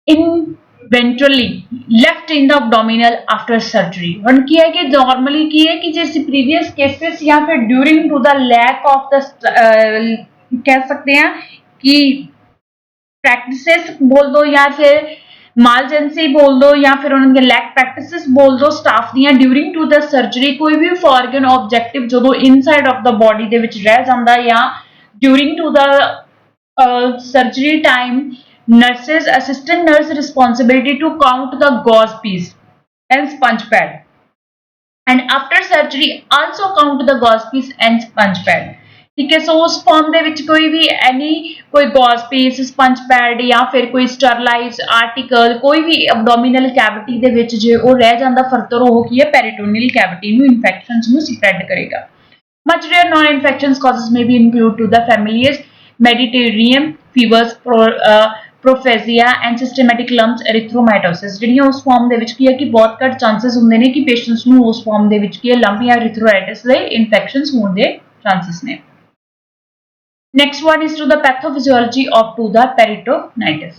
[SPEAKER 1] eventually left in the abdominal after surgery. ਹੁਣ ਕੀ ਹੈ ਕਿ normally ਕੀ ਹੈ ਕਿ जैसे previous cases या फिर during to the lack of the कह सकते हैं कि प्रैक्टिसेस बोल दो या फिर मालजेंसी बोल दो या फिर उनके लैक प्रैक्टिसेस बोल दो स्टाफ ਦੀਆਂ ड्यूरिंग टू द सर्जरी कोई भी फॉर्गन ऑब्जेक्टिव ਜਦੋਂ इनसाइड ऑफ द बॉडी ਦੇ ਵਿੱਚ ਰਹਿ ਜਾਂਦਾ ਜਾਂ during to the surgery time nurses assistant nurse responsibility to count the gauze piece and sponge pad and after surgery also count the gauze piece and sponge pad। ठीक है सो उस form ਦੇ ਵਿੱਚ ਕੋਈ ਵੀ ਐਨੀ ਕੋਈ gauze piece sponge pad ਜਾਂ ਫਿਰ ਕੋਈ sterilized article ਕੋਈ ਵੀ abdominal cavity ਦੇ ਵਿੱਚ ਜੇ ਉਹ ਰਹਿ ਜਾਂਦਾ ਫਰਦਰ ਉਹ ਕੀ ਹੈ peritoneal cavity ਨੂੰ infections ਨੂੰ spread ਕਰੇਗਾ। Much rare non-infections causes may be include to the familial Mediterranean fevers porphyria and systematic lupus erythematosus ਜਿਹੜੀਆਂ ਉਸ ਫਾਰਮ ਦੇ ਵਿੱਚ ਕੀ ਹੈ ਕਿ ਬਹੁਤ ਘੱਟ ਚਾਂਸਸ ਹੁੰਦੇ ਨੇ ਕਿ ਪੇਸ਼ੈਂਟਸ ਨੂੰ ਉਸ ਫਾਰਮ ਦੇ ਵਿੱਚ ਕੀ ਹੈ ਲੰਪ ਜਾਂ ਐਰੀਥਰੋਮਾਈਟਿਸ ਦੇ ਇਨਫੈਕਸ਼ਨਸ ਹੋਣ ਦੇ ਚਾਂਸਸ ਨੇ। Next one is to the pathophysiology of to the peritonitis.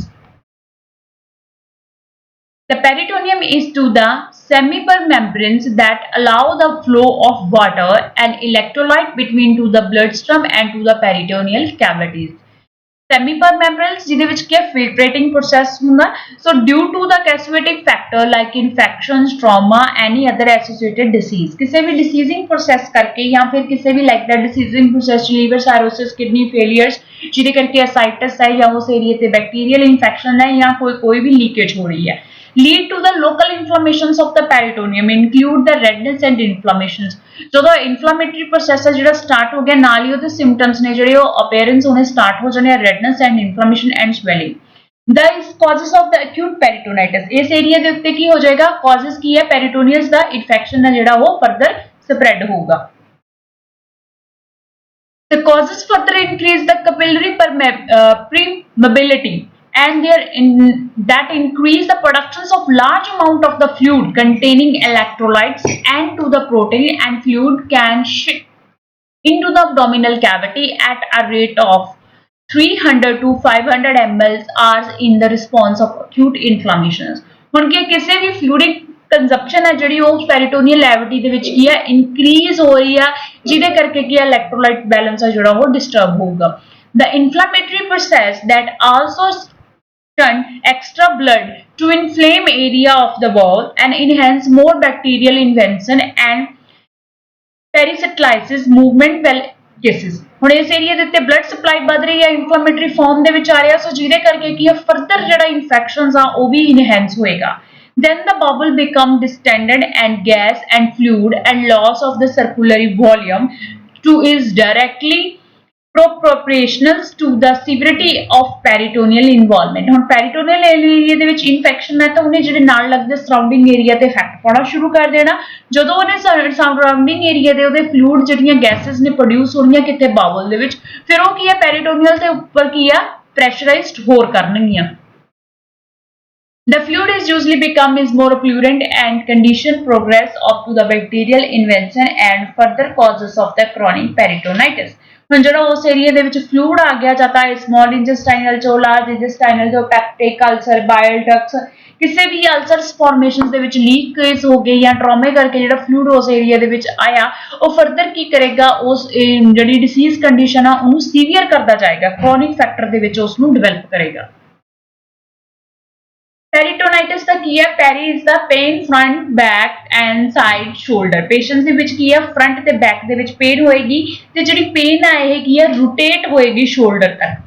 [SPEAKER 1] The peritoneum is to the semipermeable membranes that allow the flow of water and electrolyte between to the bloodstream and to the peritoneal cavities। semi-permeabrals ਜਿਹਦੇ ਵਿੱਚ ਕੀ ਹੈ filtrating process ਹੁੰਦਾ so due to the causative factor like infections trauma any other associated disease ਕਿਸੇ ਵੀ diseasing process ਕਰਕੇ ਜਾਂ ਫਿਰ ਕਿਸੇ ਵੀ like that diseasing process liver cirrhosis kidney failures ਜਿਹਦੇ ਕਰਕੇ ascites ਹੈ ਜਾਂ ਉਸ ਏਰੀਆ ਤੇ bacterial infection ਹੈ ਜਾਂ ਕੋਈ ਵੀ leakage ਹੋ ਰਹੀ ਹੈ lead to the local inflammations of the peritoneum include the redness and inflammations ਜਦੋਂ inflammatory process ਹੈ ਜਿਹੜਾ start ਹੋ ਗਿਆ ਨਾਲ ਹੀ ਉਹਦੇ symptoms ਨੇ ਜਿਹੜੇ ਉਹ appearance ਹੋਣੇ start ਹੋ ਜਾਣੇ redness and inflammation and swelling the causes of the acute peritonitis ਇਸ ਏਰੀਆ ਦੇ ਉੱਤੇ ਕੀ ਹੋ ਜਾਏਗਾ causes ਕੀ ਹੈ peritonius ਦਾ infection ਹੈ ਜਿਹੜਾ ਉਹ further spread ਹੋਊਗਾ the causes further increase the capillary permeability and that increase the productions of large amount of the fluid containing electrolytes and to the protein and fluid can shift into the abdominal cavity at a rate of 300 to 500 ml hours in the response of acute inflammations ਹੁਣ ਕਿ ਕਿਸੇ ਵੀ fluidic consumption ਹੈ ਜਿਹੜੀ ਉਹ ਪੈਰੀਟੋਨੀਅਲ cavity ਦੇ ਵਿੱਚ ਕੀ ਹੈ ਇਨਕਰੀਜ਼ ਹੋ ਰਹੀ ਆ ਜਿਹਦੇ ਕਰਕੇ ਕੀ ਹੈ ਇਲੈਕਟ੍ਰੋਲਾਈਟ ਬੈਲੈਂਸ ਹੈ ਜਿਹੜਾ ਉਹ ਡਿਸਟਰਬ ਹੋਊਗਾ the inflammatory process that also stunt extra blood to inflame area of the wall and enhance more bacterial invasion and peristalsis movement well cases ਹੁਣ ਇਸ ਏਰੀਆ ਦੇ ਉੱਤੇ ਬਲੱਡ ਸਪਲਾਈ ਵੱਧ ਰਹੀ ਹੈ ਇਨਫਲੇਮੇਟਰੀ ਫਾਰਮ ਦੇ ਵਿੱਚ ਆ ਰਿਹਾ ਸੋ ਜਿਹਦੇ ਕਰਕੇ ਕੀ ਹੈ ਫਰਦਰ ਜਿਹੜਾ ਇਨਫੈਕਸ਼ਨਸ ਆ ਉਹ ਵੀ ਇਨਹੈਂਸ ਹੋਏਗਾ then the bowel become distended and gas and fluid and loss of the circulatory volume to is directly proportional to the severity of peritoneal involvement ਹੁਣ peritoneal ਏਰੀਆ ਦੇ ਵਿੱਚ ਇਨਫੈਕਸ਼ਨ ਹੈ ਤਾਂ ਉਹਨੇ ਜਿਹੜੇ ਨਾਲ ਲੱਗਦੇ ਸਰਾਊਂਡਿੰਗ ਏਰੀਆ ਤੇ ਇਫੈਕਟ ਪਾਉਣਾ ਸ਼ੁਰੂ ਕਰ ਦੇਣਾ ਜਦੋਂ ਉਹਨੇ ਸਰਾਊਂਡਿੰਗ ਏਰੀਆ ਦੇ ਉਹਦੇ ਫਲੂਇਡ ਜਿਹੜੀਆਂ ਗੈਸਸ ਨੇ ਪ੍ਰੋਡਿਊਸ ਹੋਣੀਆਂ ਕਿਤੇ ਬਾਵਲ ਦੇ ਵਿੱਚ ਫਿਰ ਉਹ ਕੀ ਹੈ peritoneal ਦੇ ਉੱਪਰ ਕੀ ਆ ਪ੍ਰੈਸ਼ਰਾਈਜ਼ਡ ਹੋਰ ਕਰਨਗੀਆਂ The fluid is usually become is more purulent and condition progress up to the bacterial invasion and further causes of the chronic peritonitis. ਹੁਣ ਜਿਹੜਾ ਉਸ ਏਰੀਆ ਦੇ ਵਿੱਚ ਫਲੂਇਡ ਆ ਗਿਆ ਜਾਂ ਤਾਂ small intestinal ਚੋਂ large intestinal ਚੋਂ peptic ulcer bile ducts ਕਿਸੇ ਵੀ ਅਲਸਰਸ ਫਾਰਮੇਸ਼ਨਸ ਦੇ ਵਿੱਚ ਲੀਕੇਜ ਹੋ ਗਈ ਜਾਂ ਟਰਾਮੇ ਕਰਕੇ ਜਿਹੜਾ ਫਲੂਇਡ ਉਸ ਏਰੀਆ ਦੇ ਵਿੱਚ ਆਇਆ ਉਹ ਫਰਦਰ ਕੀ ਕਰੇਗਾ ਉਸ ਜਿਹੜੀ ਡਿਸੀਜ਼ ਕੰਡੀਸ਼ਨ ਆ ਉਹਨੂੰ ਸੀਵੀਅਰ ਕਰਦਾ ਜਾਏਗਾ ਕ੍ਰੋਨਿਕ ਫੈਕਟਰ ਦੇ ਵਿੱਚ ਉਸ ਨੂੰ ਡਿਵੈਲਪ ਕਰੇਗਾ Peritonitis ਦਾ ਕੀ ਹੈ ਪੈਰੀ is the pain front back and side shoulder patient ਦੇ ਵਿੱਚ ਕੀ ਹੈ ਫਰੰਟ ਤੇ ਬੈਕ ਦੇ ਵਿੱਚ ਪੇਨ ਹੋਏਗੀ ਤੇ ਜਿਹੜੀ ਪੇਨ ਆ ਇਹ ਕੀ ਹੈ ਰੋਟੇਟ ਹੋਏਗੀ ਸ਼ੋਲਡਰ ਤੱਕ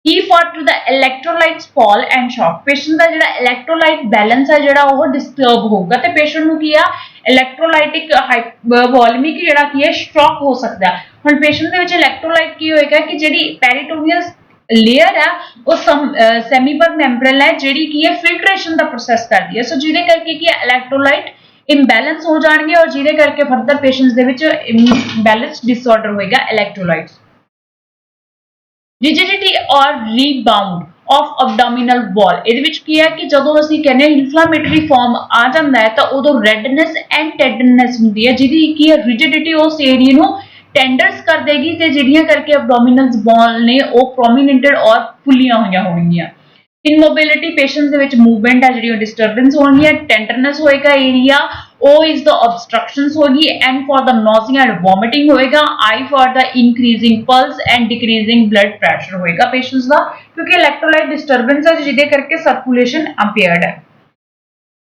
[SPEAKER 1] if or to the electrolytes fall and shock patient ਦਾ ਜਿਹੜਾ ਇਲੈਕਟ੍ਰੋਲਾਈਟ ਬੈਲੈਂਸ ਹੈ ਜਿਹੜਾ ਉਹ ਡਿਸਟਰਬ ਹੋਊਗਾ ਤੇ ਪੇਸ਼ੈਂਟ ਨੂੰ ਕੀ ਆ ਇਲੈਕਟ੍ਰੋਲਾਈਟਿਕ ਹਾਈਪੋਵੋਲੈਮਿਕ ਜਿਹੜਾ ਕੀ ਹੈ ਸ਼ੌਕ ਹੋ ਸਕਦਾ ਹੁਣ ਪੇਸ਼ੈਂਟ ਦੇ ਵਿੱਚ ਇਲੈਕਟ੍ਰੋਲਾਈਟ ਕੀ ਹੋਏਗਾ ਕਿ ਜਿਹੜੀ ਪੈਰੀਟੋਨੀਅਲ ਲੇਅਰ ਹੈ ਉਹ ਸੈਮੀਪਰਮੈਂਬਰਲ ਹੈ ਜਿਹੜੀ ਕੀ ਹੈ ਫਿਲਟਰੇਸ਼ਨ ਦਾ ਪ੍ਰੋਸੈਸ ਕਰਦੀ ਹੈ ਸੋ ਜਿਹਦੇ ਕਰਕੇ ਕੀ ਹੈ ਇਲੈਕਟ੍ਰੋਲਾਈਟ ਇੰਬੈਲੈਂਸ ਹੋ ਜਾਣਗੇ ਔਰ ਜਿਹਦੇ ਕਰਕੇ ਫਰਦਰ ਪੇਸ਼ੈਂਟਸ ਦੇ ਵਿੱਚ ਇੰਬੈਲੈਂਸ ਡਿਸਆਰਡਰ ਹੋਏਗਾ electrolytes rigidity or rebound of abdominal wall ਇਹਦੇ ਵਿੱਚ ਕੀ ਹੈ ਕਿ ਜਦੋਂ ਅਸੀਂ ਕਹਿੰਦੇ ਇਨਫਲੇਮੇਟਰੀ ਫਾਰਮ ਆ ਜਾਂਦਾ ਹੈ ਤਾਂ ਉਦੋਂ ਰੈਡਨੈਸ ਐਂਡ ਟੈਂਡਰਨੈਸ ਹੁੰਦੀ ਹੈ ਜਿਹਦੀ ਕੀ ਹੈ ਰਿਜਿਡਿਟੀ ਉਸ ਏਰੀਆ ਨੂੰ ਟੈਂਡਰਸ ਕਰ ਦੇਗੀ ਤੇ ਜਿਹੜੀਆਂ ਕਰਕੇ ਐਬਡੋਮੀਨਲ ਵਾਲ ਨੇ ਉਹ ਪ੍ਰੋਮੀਨੈਂਟਡ ਔਰ ਫੁੱਲੀਆਂ ਹੋਈਆਂ ਹੋਣਗੀਆਂ ਇਨਮੋਬਿਲਿਟੀ ਪੇਸ਼ੈਂਟਸ ਦੇ ਵਿੱਚ ਮੂਵਮੈਂਟ ਹੈ ਜਿਹੜੀ ਉਹ ਡਿਸਟਰਬੈਂਸ ਹੋਣਗੀਆਂ ਟੈਂਡਰਨੈਸ ਹੋਏਗਾ area O is the obstructions होगी N for the nausea and vomiting होएगा I for the increasing pulse and decreasing blood pressure होएगा patients ਦਾ क्योंकि electrolyte disturbance है ਜਿਹਦੇ ਕਰਕੇ circulation impaired है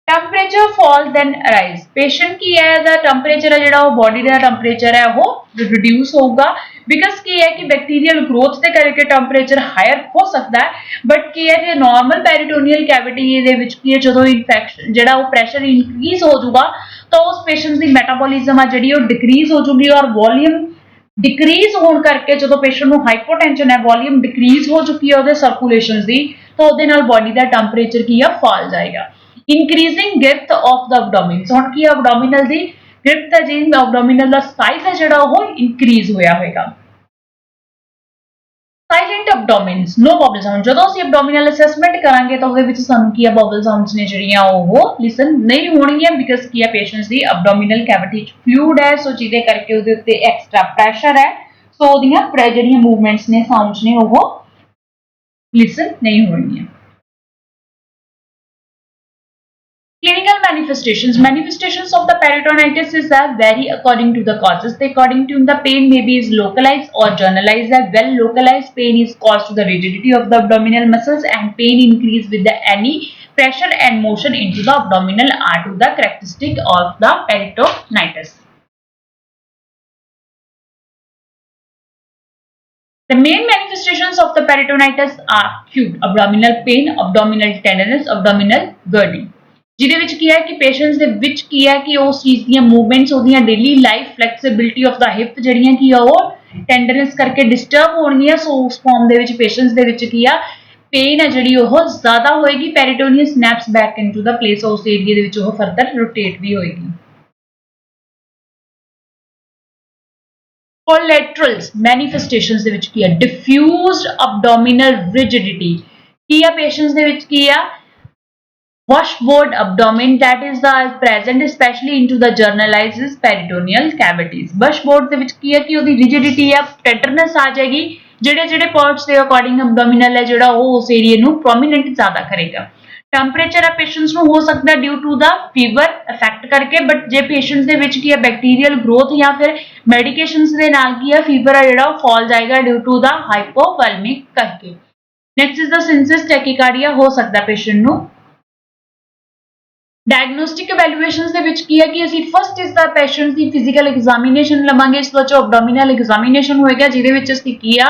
[SPEAKER 1] temperature fall then arise patient ਕੀ ਹੈ ਦਾ temperature ਹੈ ਜਿਹੜਾ ਉਹ body ਦਾ temperature ਹੈ ਉਹ reduce ਹੋਊਗਾ because ਕੀ ਹੈ ਕਿ bacterial growth ਦੇ ਕਰਕੇ temperature higher ਹੋ ਸਕਦਾ ਹੈ but ਕੀ ਹੈ ਜੇ normal peritoneal cavity ਦੇ ਵਿੱਚ ਕੀ ਹੈ ਜਦੋਂ infection ਜਿਹੜਾ ਉਹ pressure increase ਹੋ ਜਾਊਗਾ ਤਾਂ ਉਸ patient ਦੀ metabolism ਆ ਜਿਹੜੀ ਉਹ decrease ਹੋ ਜਾਊਗੀ ਔਰ volume decrease ਹੋਣ ਕਰਕੇ ਜਦੋਂ patient ਨੂੰ hypotension ਹੈ volume decrease ਹੋ ਚੁੱਕੀ ਹੈ ਉਹਦੇ circulations ਦੀ ਤਾਂ ਉਹਦੇ ਨਾਲ body ਦਾ temperature ਕੀ ਆ fall ਜਾਏਗਾ increasing girth of the abdomen ਹੁਣ ਕੀ abdominal ਦੀ girth ਹੈ ਜੀ abdominal ਦਾ size ਹੈ ਜਿਹੜਾ ਉਹ increase ਹੋਇਆ ਹੋਏਗਾ silent abdomens no bubble sound ਜਦੋਂ ਅਸੀਂ abdominal assessment ਕਰਾਂਗੇ ਤਾਂ ਉਹਦੇ ਵਿੱਚ ਸਾਨੂੰ ਕੀ ਆ bubble sounds ਨੇ ਜਿਹੜੀਆਂ ਉਹ listen ਨਹੀਂ ਹੋਣਗੀਆਂ because ਕੀ ਆ patients ਦੀ abdominal cavity ਚ fluid ਹੈ ਸੋ ਜਿਹਦੇ ਕਰਕੇ ਉਹਦੇ ਉੱਤੇ extra pressure ਹੈ ਸੋ ਉਹਦੀਆਂ ਜਿਹੜੀਆਂ movements ਨੇ sounds ਨੇ ਉਹ listen ਨਹੀਂ ਹੋਣਗੀਆਂ Clinical manifestations of the peritonitis is vary according to the causes. According to the pain maybe is localized or generalized. Well localized pain is caused to the rigidity of the abdominal muscles, and pain increase with the any pressure and motion into the abdominal are to the characteristic of the peritonitis. The main manifestations of the peritonitis are acute abdominal pain, abdominal tenderness, abdominal girding. ਜਿਹਦੇ ਵਿੱਚ ਕੀ ਹੈ ਕਿ patients ਦੇ ਵਿੱਚ ਕੀ ਹੈ ਕਿ ਉਸ ਚੀਜ਼ ਦੀਆਂ ਮੂਵਮੈਂਟਸ ਉਹਦੀਆਂ daily life flexibility of the hip ਜਿਹੜੀਆਂ ਕੀ ਆ ਉਹ ਟੈਂਡਰਨੈਸ ਕਰਕੇ ਡਿਸਟਰਬ ਹੋਣਗੀਆਂ। ਸੋ ਉਸ ਫਾਰਮ ਦੇ ਵਿੱਚ ਪੇਸ਼ੈਂਟਸ ਦੇ ਵਿੱਚ ਕੀ ਆ ਪੇਨ ਹੈ ਜਿਹੜੀ ਉਹ ਜ਼ਿਆਦਾ ਹੋਏਗੀ। Peritoneum snaps back into the place, ਉਸ ਏਰੀਆ ਦੇ ਵਿੱਚ ਉਹ ਫਰਦਰ ਰੋਟੇਟ ਵੀ ਹੋਏਗੀ। ਕੋਲੈਟਰਲਸ ਮੈਨੀਫੈਸਟੇਸ਼ਨਸ ਦੇ ਵਿੱਚ ਕੀ ਆ ਡਿਫਿਊਜ਼ਡ ਅਬਡੋਮੀਨਲ ਰਿਜਿਡਿਟੀ ਕੀ ਆ ਪੇਸ਼ੈਂਟਸ ਦੇ ਵਿੱਚ ਕੀ ਆ washboard abdomen that is the present especially into the generalized peritoneal cavities। washboard ਦੇ ਵਿੱਚ ਕੀ ਹੈ ਕਿ ਉਹਦੀ rigidity ਆ tenderness ਆ ਜਾਏਗੀ। ਜਿਹੜੇ parts ਦੇ according abdominal ਹੈ ਜਿਹੜਾ ਉਹ ਉਸ ਏਰੀਆ ਨੂੰ prominent ਜ਼ਿਆਦਾ ਕਰੇਗਾ। ਟੈਂਪਰੇਚਰ ਆ ਪੇਸ਼ੈਂਟਸ ਨੂੰ ਹੋ ਸਕਦਾ due to the fever effect ਕਰਕੇ, ਬਟ ਜੇ ਪੇਸ਼ੈਂਟਸ ਦੇ ਵਿੱਚ ਕੀ ਹੈ ਬੈਕਟੀਰੀਅਲ ਗਰੋਥ ਜਾਂ ਫਿਰ ਮੈਡੀਕੇਸ਼ਨਸ ਦੇ ਨਾਲ ਕੀ ਹੈ ਫੀਵਰ ਆ ਜਿਹੜਾ ਉਹ ਫਾਲ ਜਾਏਗਾ ਡਿਊ ਟੂ ਦਾ ਹਾਈਪੋਵੈਲਮਿਕ ਕਰਕੇ। ਨੈਕਸਟ ਇਜ਼ ਦਾ ਸਿੰਸਸ ਟੈਕੀਕਾਰਡੀਆ ਹੋ ਸਕਦਾ ਪੇਸ਼ੈਂਟ ਨੂੰ। डायग्नोस्टिक इवैल्यूएशंस ਦੇ ਵਿੱਚ ਕੀ ਹੈ ਕਿ ਅਸੀਂ ਫਸਟ ਇਸ ਦਾ ਪੇਸ਼ੈਂਟ ਦੀ ਫਿਜ਼ੀਕਲ ਐਗਜ਼ਾਮੀਨੇਸ਼ਨ ਲਵਾਂਗੇ। ਇਸ ਵਿੱਚ ਐਬਡੋਮੀਨਲ ਐਗਜ਼ਾਮੀਨੇਸ਼ਨ ਹੋਏਗਾ ਜਿਹਦੇ ਵਿੱਚ ਅਸੀਂ ਕੀ ਆ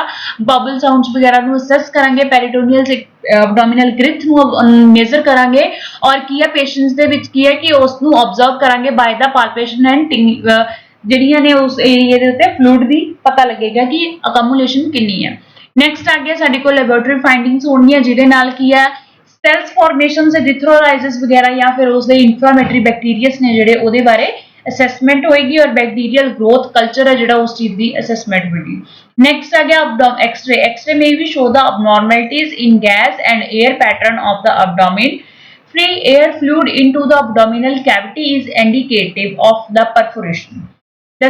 [SPEAKER 1] ਬਬਲ ਸਾਊਂਡਸ ਵਗੈਰਾ ਨੂੰ ਅਸੈਸ ਕਰਾਂਗੇ, ਪੈਰੀਟੋਨੀਅਲ ਐਬਡੋਮੀਨਲ ਗ੍ਰਿਥ ਨੂੰ ਮੇਜ਼ਰ ਕਰਾਂਗੇ ਔਰ ਕੀ ਹੈ ਪੇਸ਼ੈਂਟਸ ਦੇ ਵਿੱਚ ਕੀ ਹੈ ਕਿ ਉਸ ਨੂੰ ਆਬਜ਼ਰਵ ਕਰਾਂਗੇ ਬਾय ਦਾ ਪਾਲਪੇਸ਼ਨ ਐਂਡ ਜਿਹੜੀਆਂ ਨੇ ਉਸ ਏਰੀਆ ਦੇ ਉੱਤੇ ਫਲੂਇਡ ਦੀ ਪਤਾ ਲੱਗੇਗਾ ਕਿ ਅਕਮੂਲੇਸ਼ਨ ਕਿੰਨੀ ਹੈ। ਨੈਕਸਟ ਆ ਗਿਆ ਸਾਡੇ ਕੋਲ ਲੈਬੋਰੇਟਰੀ ਫਾਈਂਡਿੰਗਸ ਹੋਣਗੀਆਂ ਜਿਹਦੇ ਨਾਲ ਕੀ ਹੈ सेल्स फॉर्मेशन से एरिथ्रोलाइसिस वगैरह या फिर उसके इंफ्लामेटरी बैक्टीरियस ने जेडे ਉਹਦੇ ਬਾਰੇ ਅਸੈਸਮੈਂਟ ਹੋਏਗੀ और बैक्टीरियल ग्रोथ कल्चर है ਜਿਹੜਾ ਉਸ ਚੀਜ਼ ਦੀ ਅਸੈਸਮੈਂਟ ਹੋਏਗੀ। नेक्स्ट आ गया एक्सरे। एक्सरे में भी show the abnormalities in gas and air pattern of the abdomen। free air fluid into the abdominal cavity is indicative of the perforation। The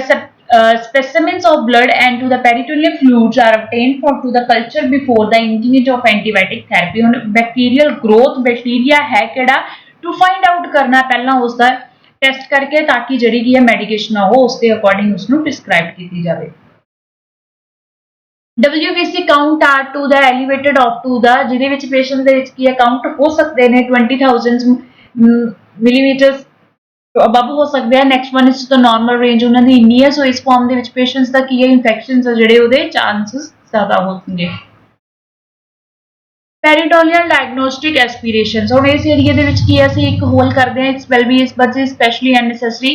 [SPEAKER 1] specimens of blood and to the peritoneal fluids are obtained for to the culture before the initiation of antibiotic therapy। ਹੁਣ bacterial growth bacteria है ਕਿਹੜਾ to find out ਕਰਨਾ ਪਹਿਲਾਂ ਉਸ ਦਾ test ਕਰਕੇ ਤਾਂ ਕਿ ਜਿਹੜੀ ਕੀ ਹੈ ਮੈਡੀਕੇਸ਼ਨ ਆ ਉਹ ਉਸ ਦੇ ਅਕੋਰਡਿੰਗ ਉਸ ਨੂੰ ਪ੍ਰਿਸਕ੍ਰਾਈਬ ਕੀਤੀ ਜਾਵੇ। WBC count are to the elevated of to the ਜਿਹਦੇ ਵਿੱਚ ਪੇਸ਼ੈਂਟ ਦੇ ਵਿੱਚ ਕੀ ਹੈ ਕਾਊਂਟ ਹੋ ਸਕਦੇ ਨੇ 20,000 ਮਿਲੀਮੀਟਰ ਅਬਵ ਹੋ ਸਕਦੇ ਆ। Next one is the normal range ਉਹਨਾਂ ਦੀ ਇੰਨੀ ਹੈ। ਸੋ ਇਸ ਫਾਰਮ ਦੇ ਵਿੱਚ ਪੇਸ਼ੈਂਟਸ ਦਾ ਕੀ ਹੈ ਇਨਫੈਕਸ਼ਨਸ ਆ ਜਿਹੜੇ ਉਹਦੇ ਚਾਂਸਸ ਜ਼ਿਆਦਾ ਹੋਣਗੇ। ਪੈਰੀਟੋਨੀਅਲ ਡਾਇਗਨੋਸਟਿਕ ਐਸਪੀਰੇਸ਼ਨਸ ਹੁਣ ਇਸ ਏਰੀਆ ਦੇ ਵਿੱਚ ਕੀ ਅਸੀਂ ਇੱਕ ਹੋਲ ਕਰਦੇ ਹਾਂ ਇਟਸ ਵੈਲ ਬੀ ਇਸ but is specially unnecessary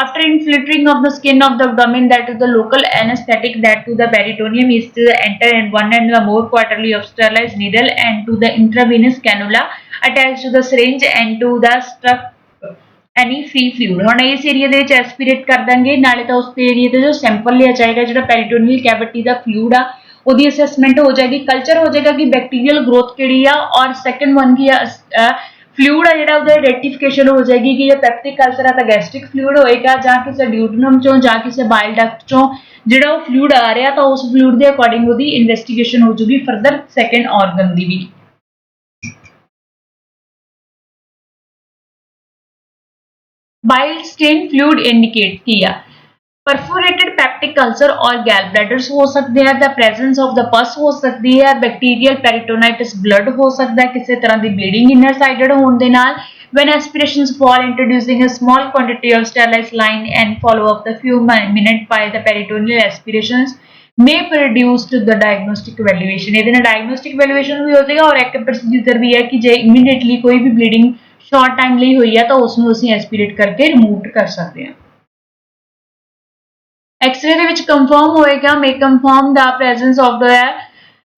[SPEAKER 1] after infiltrating of the skin of the abdomen that is the local anesthetic that to the peritoneum is to enter and one and the more quarterly of sterilized needle and to the intravenous cannula attached to the syringe and to the stuff any free fluid। ਹੁਣ ਇਸ area ਦੇ ਵਿੱਚ ਐਸਪੀਰੇਟ ਕਰ ਦਾਂਗੇ ਨਾਲੇ ਤਾਂ ਉਸ area ਦੇ ਜੋ ਸੈਂਪਲ ਲਿਆ ਜਾਏਗਾ ਜਿਹੜਾ ਪੈਰੀਟੋਨੀਅਲ ਕੈਵਿਟੀ ਦਾ ਫਲੂਇਡ ਆ ਉਹਦੀ ਅਸੈਸਮੈਂਟ ਹੋ ਜਾਏਗੀ, ਕਲਚਰ ਹੋ ਜਾਏਗਾ ਕਿ ਬੈਕਟੀਰੀਅਲ ਗਰੋਥ ਕਿਹੜੀ ਆ ਔਰ ਸੈਕੰਡ ਵਨ ਕੀ ਆ ਫਲੂਇਡ ਆ ਜਿਹੜਾ ਉਹਦਾ ਆਈਡੈਂਟੀਫਿਕੇਸ਼ਨ ਹੋ ਜਾਏਗੀ ਕਿ ਇਹ ਪੈਪਟਿਕ ਅਲਸਰ ਆ ਤਾਂ ਗੈਸਟ੍ਰਿਕ ਫਲੂਇਡ ਹੋਏਗਾ ਜਾਂ ਕਿਸੇ ਡਿਊਟਨਮ ਚੋਂ ਜਾਂ ਕਿਸੇ ਬਾਈਲ ਡਕਟ ਚੋਂ ਜਿਹੜਾ ਉਹ ਫਲੂਇਡ ਆ ਰਿਹਾ ਤਾਂ ਉਸ ਫਲੂਇਡ ਦੇ ਅਕੋਰਡਿੰਗ ਉਹਦੀ ਇਨਵੈਸਟੀਗੇਸ਼ਨ ਹੋ ਜੂਗੀ ਫਰਦਰ ਸੈਕੰਡ ਆਰਗਨ ਦੀ ਵੀ। Bile stain fluid indicate ਕੀ ਆ perforated peptic ulcer or gallbladders ਹੋ ਸਕਦੇ ਆ, the presence of the pus ਹੋ ਸਕਦੀ ਹੈ, bacterial peritonitis blood ਹੋ ਸਕਦਾ ਹੈ, ਕਿਸੇ ਤਰ੍ਹਾਂ ਦੀ bleeding inner sided ਹੋਣ ਦੇ ਨਾਲ when aspirations fall introducing a small quantity of sterilized line and follow up the few minutes by the peritoneal aspirations may produce to the diagnostic evaluation। ਇਹਦੇ ਨਾਲ diagnostic evaluation ਵੀ ਹੋ ਜਾਏਗਾ ਔਰ ਇੱਕ procedure ਵੀ ਹੈ ਕਿ ਜੇ immediately ਕੋਈ ਵੀ bleeding ਸ਼ਾਰਟ ਟਾਈਮ ਲਈ ਹੋਈ ਹੈ ਤਾਂ ਉਸ ਨੂੰ ਅਸੀਂ ਐਸਪੀਰੇਟ ਕਰਕੇ ਰਿਮੂਵ ਕਰ ਸਕਦੇ ਹਾਂ। ਐਕਸਰੇ ਦੇ ਵਿੱਚ ਕੰਫਰਮ ਹੋਏਗਾ may confirm the presence of the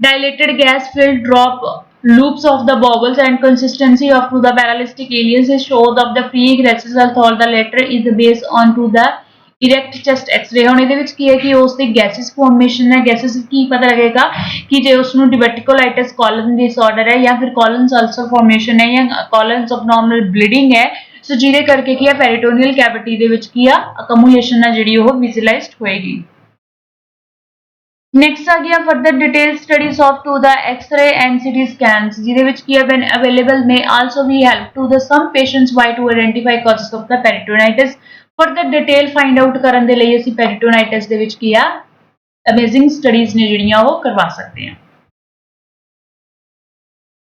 [SPEAKER 1] dilated gas filled drop loops of the bowels and consistency of to the paralystic aliens is showed of the free egress although the latter is based on to the erect chest X ray. ਹੁਣ ਇਹਦੇ ਵਿੱਚ ਕੀ ਹੈ ਕਿ ਉਸ ਦੀ gases formation ਹੈ, gases ਕੀ ਪਤਾ ਲੱਗੇਗਾ ਕਿ ਜੇ ਉਸ ਨੂੰ ਡਿਵਰਟਿਕੋਲਾਈਟਿਸ ਕੋਲਨ ਡਿਸਆਰਡਰ ਹੈ ਜਾਂ ਫਿਰ ਕੋਲਨਸ ਅਲਸਰ ਫਾਰਮੇਸ਼ਨ ਹੈ ਜਾਂ ਕੋਲਨਸ ਅਬਨੋਰਮਲ ਬਲੀਡਿੰਗ ਹੈ ਸੋ ਜਿਹਦੇ ਕਰਕੇ ਕੀ ਹੈ ਪੈਰੀਟੋਨੀਅਲ ਕੈਵਿਟੀ ਦੇ ਵਿੱਚ ਕੀ ਆ ਅਕਮੂਲੇਸ਼ਨ ਹੈ ਜਿਹੜੀ ਉਹ ਵਿਜ਼ੂਅਲਾਈਜ਼ਡ ਹੋਏਗੀ। नेक्स्ट आ गया further detail studies of to the x ray and CT scans ਜਿਹਦੇ ਵਿੱਚ ਕੀ ਹੈ when available may also be help to the some patients why to identify causes of the peritonitis further detail find out ਕਰਨ ਦੇ ਲਈ ਅਸੀਂ peritonitis ਦੇ ਵਿੱਚ ਕੀ ਆ ਅਮੇਜ਼ਿੰਗ ਸਟੱਡੀਜ਼ ਨੇ ਜਿਹੜੀਆਂ ਉਹ ਕਰਵਾ ਸਕਦੇ ਹਾਂ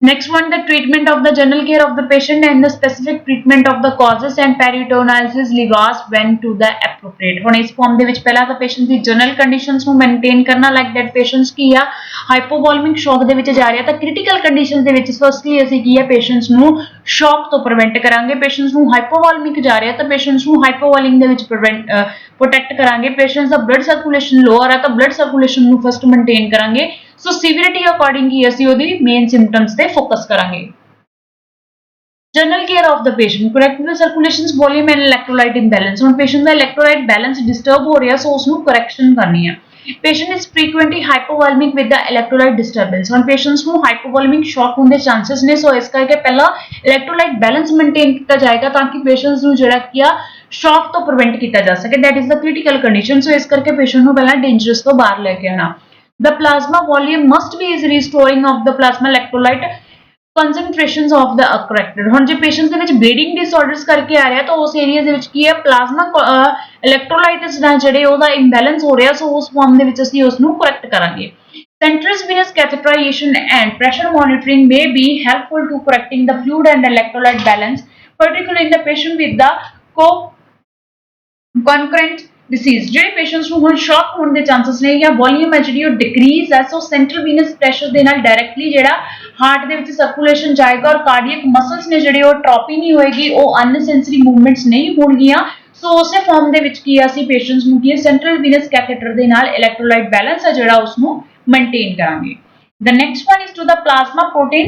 [SPEAKER 1] Next one, the treatment of the general care of the patient and the specific treatment of the causes and peritonitis ligas when to the appropriate. ਹੁਣ ਇਸ ਫਾਰਮ ਦੇ ਵਿੱਚ ਪਹਿਲਾਂ ਤਾਂ ਪੇਸ਼ੈਂਟ ਦੀ ਜਨਰਲ ਕੰਡੀਸ਼ਨਸ ਨੂੰ ਮੇਨਟੇਨ ਕਰਨਾ ਲਾਈਕ ਦੈਟ ਪੇਸ਼ੈਂਟਸ ਕੀ ਆ ਹਾਈਪੋਵੋਲਮਿਕ ਸ਼ੌਕ ਦੇ ਵਿੱਚ ਜਾ ਰਿਹਾ ਤਾਂ ਕ੍ਰਿਟੀਕਲ ਕੰਡੀਸ਼ਨਸ ਦੇ ਵਿੱਚ ਫਰਸਟਲੀ ਅਸੀਂ ਕੀ ਆ ਪੇਸ਼ੈਂਟਸ ਨੂੰ ਸ਼ੌਕ ਤੋਂ ਪ੍ਰੀਵੈਂਟ ਕਰਾਂਗੇ ਪੇਸ਼ੈਂਟਸ ਨੂੰ ਹਾਈਪੋਵੋਲਮਿਕ ਜਾ ਰਿਹਾ ਤਾਂ ਪੇਸ਼ੈਂਟਸ ਨੂੰ ਹਾਈਪੋਵੋਲਿੰਗ ਦੇ ਵਿੱਚ ਪ੍ਰੋਟੈਕਟ ਕਰਾਂਗੇ ਪੇਸ਼ੈਂਟਸ ਦਾ ਬਲੱਡ ਸਰਕੂਲੇਸ਼ਨ ਲੋਅਰ ਆ ਤਾਂ ਬਲੱਡ ਸਰਕੂਲੇਸ਼ਨ ਨੂੰ ਫਸਟ ਮੇਨਟੇਨ ਕਰਾਂਗੇ ਸੋ ਸੀਵੀਰਿਟੀ ਅਕੋਰਡਿੰਗ ਹੀ ਅਸੀਂ ਉਹਦੀ ਮੇਨ ਸਿੰਪਟਮਸ ਤੇ ਫੋਕਸ ਕਰਾਂਗੇ general care of the patient correct the circulations volume and electrolyte imbalance ਹੁਣ ਪੇਸ਼ੈਂਟ ਦਾ ਇਲੈਕਟ੍ਰੋਲਾਈਟ ਬੈਲੈਂਸ ਡਿਸਟਰਬ ਹੋ ਰਿਹਾ ਸੋ ਉਸ ਨੂੰ ਕਰੈਕਸ਼ਨ ਕਰਨੀ ਹੈ patient is frequently hypovolemic with the electrolyte disturbance ਹੁਣ patients ਨੂੰ hypovolemic shock ਹੋਣ ਦੇ chances ਨੇ ਸੋ ਇਸ ਕਰਕੇ ਪਹਿਲਾਂ electrolyte balance maintain ਕੀਤਾ ਜਾਏਗਾ ਤਾਂ ਕਿ patients ਨੂੰ ਜਿਹੜਾ ਕੀ ਆ shock ਤੋਂ prevent ਕੀਤਾ ਜਾ ਸਕੇ that is the critical condition ਸੋ ਇਸ ਕਰਕੇ patient ਨੂੰ ਪਹਿਲਾਂ dangerous ਤੋਂ ਬਾਹਰ ਲੈ ਕੇ ਆਣਾ the plasma volume must be is restoring of the plasma electrolyte concentrations of the corrected ਹੁਣ ਜੇ ਪੇਸ਼ੈਂਟਸ ਦੇ ਵਿੱਚ ਬਲੀਡਿੰਗ ਡਿਸਆਰਡਰਸ ਕਰਕੇ ਆ ਰਿਹਾ ਤਾਂ ਉਸ ਏਰੀਆ ਦੇ ਵਿੱਚ ਕੀ ਹੈ ਪਲਾਜ਼ਮਾ ਇਲੈਕਟ੍ਰੋਲਾਈਟਸ ਦਾ ਜਿਹੜੇ ਉਹਦਾ ਇੰਬੈਲੈਂਸ ਹੋ ਰਿਹਾ ਸੋ ਉਸ ਫਾਰਮ ਦੇ ਵਿੱਚ ਅਸੀਂ ਉਸ ਨੂੰ ਕਰੈਕਟ ਕਰਾਂਗੇ Central venous catheterization and pressure monitoring may be helpful to correcting the fluid and electrolyte balance, particularly in the patient with the concurrent disease ਜਿਹੜੇ ਪੇਸ਼ੈਂਟਸ ਨੂੰ ਹੁਣ ਸ਼ੌਕ ਹੋਣ ਦੇ ਚਾਂਸਸ ਨੇ ਜਾਂ ਵੋਲਿਊਮ ਹੈ ਜਿਹੜੀ ਉਹ ਡਿਕਰੀਜ਼ ਹੈ ਸੋ ਸੈਂਟਰਲ ਵੀਨਸ ਪ੍ਰੈਸ਼ਰ ਦੇ ਨਾਲ ਡਾਇਰੈਕਟਲੀ ਜਿਹੜਾ ਹਾਰਟ ਦੇ ਵਿੱਚ ਸਰਕੂਲੇਸ਼ਨ ਜਾਏਗਾ ਔਰ ਕਾਰਡੀਅਕ ਮਸਲਸ ਨੇ ਜਿਹੜੇ ਉਹ ਟ੍ਰੋਪੀ ਨਹੀਂ ਹੋਏਗੀ ਉਹ ਅਨਸੈਂਸਰੀ ਮੂਵਮੈਂਟਸ ਨਹੀਂ ਹੋਣਗੀਆਂ ਸੋ ਉਸੇ ਫਾਰਮ ਦੇ ਵਿੱਚ ਕੀ ਅਸੀਂ ਪੇਸ਼ੈਂਟਸ ਨੂੰ ਕੀ ਸੈਂਟਰਲ ਵੀਨਸ ਕੈਥੇਟਰ ਦੇ ਨਾਲ ਇਲੈਕਟ੍ਰੋਲਾਈਟ ਬੈਲੈਂਸ ਹੈ ਜਿਹੜਾ ਉਸ ਨੂੰ ਮੇਨਟੇਨ ਕਰਾਂਗੇ The next one is to the plasma protein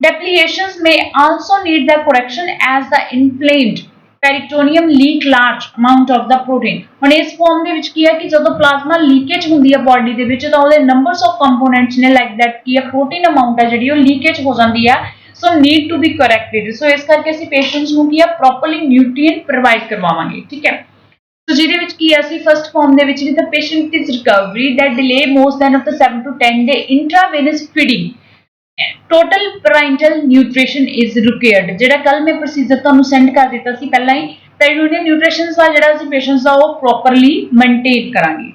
[SPEAKER 1] depletions may also need the correction as the inflamed peritoneum leak large amount of the protein ਹੁਣ ਇਸ ਫਾਰਮ ਦੇ ਵਿੱਚ ਕੀ ਹੈ ਕਿ ਜਦੋਂ ਪਲਾਜ਼ਮਾ ਲੀਕੇਜ ਹੁੰਦੀ ਹੈ ਬਾਡੀ ਦੇ ਵਿੱਚ ਤਾਂ ਉਹਦੇ ਨੰਬਰਸ ਆਫ ਕੰਪੋਨੈਂਟਸ ਨੇ ਲਾਈਕ ਦੈਟ ਕੀ ਹੈ ਪ੍ਰੋਟੀਨ ਅਮਾਉਂਟ ਹੈ ਜਿਹੜੀ ਉਹ ਲੀਕੇਜ ਹੋ ਜਾਂਦੀ ਹੈ ਸੋ ਨੀਡ ਟੂ ਬੀ ਕਰੈਕਟਡ ਸੋ ਇਸ ਕਰਕੇ ਅਸੀਂ ਪੇਸ਼ੈਂਟਸ ਨੂੰ ਕੀ ਹੈ ਪ੍ਰੋਪਰਲੀ ਨਿਊਟ੍ਰੀਐਂਟ ਪ੍ਰੋਵਾਈਡ ਕਰਵਾਵਾਂਗੇ ਠੀਕ ਹੈ ਸੋ ਜਿਹਦੇ ਵਿੱਚ ਕੀ ਅਸੀਂ ਫਸਟ ਫਾਰਮ ਦੇ ਵਿੱਚ the patient is recovery that delay more than of the 7 to 10 day intravenous feeding total parenteral nutrition is required ਜਿਹੜਾ ਕੱਲ ਮੈਂ ਪ੍ਰੋਸੀਜਰ ਤੁਹਾਨੂੰ ਸੈਂਡ ਕਰ ਦਿੱਤਾ ਸੀ ਪਹਿਲਾਂ ਹੀ ਪੈਰੀਟੋਨੀਅਲ ਨਿਊਟ੍ਰੀਸ਼ਨ ਦਾ ਜਿਹੜਾ ਅਸੀਂ ਪੇਸ਼ੈਂਟਸ ਦਾ ਉਹ ਪ੍ਰੋਪਰਲੀ ਮੇਨਟੇਨ ਕਰਾਂਗੇ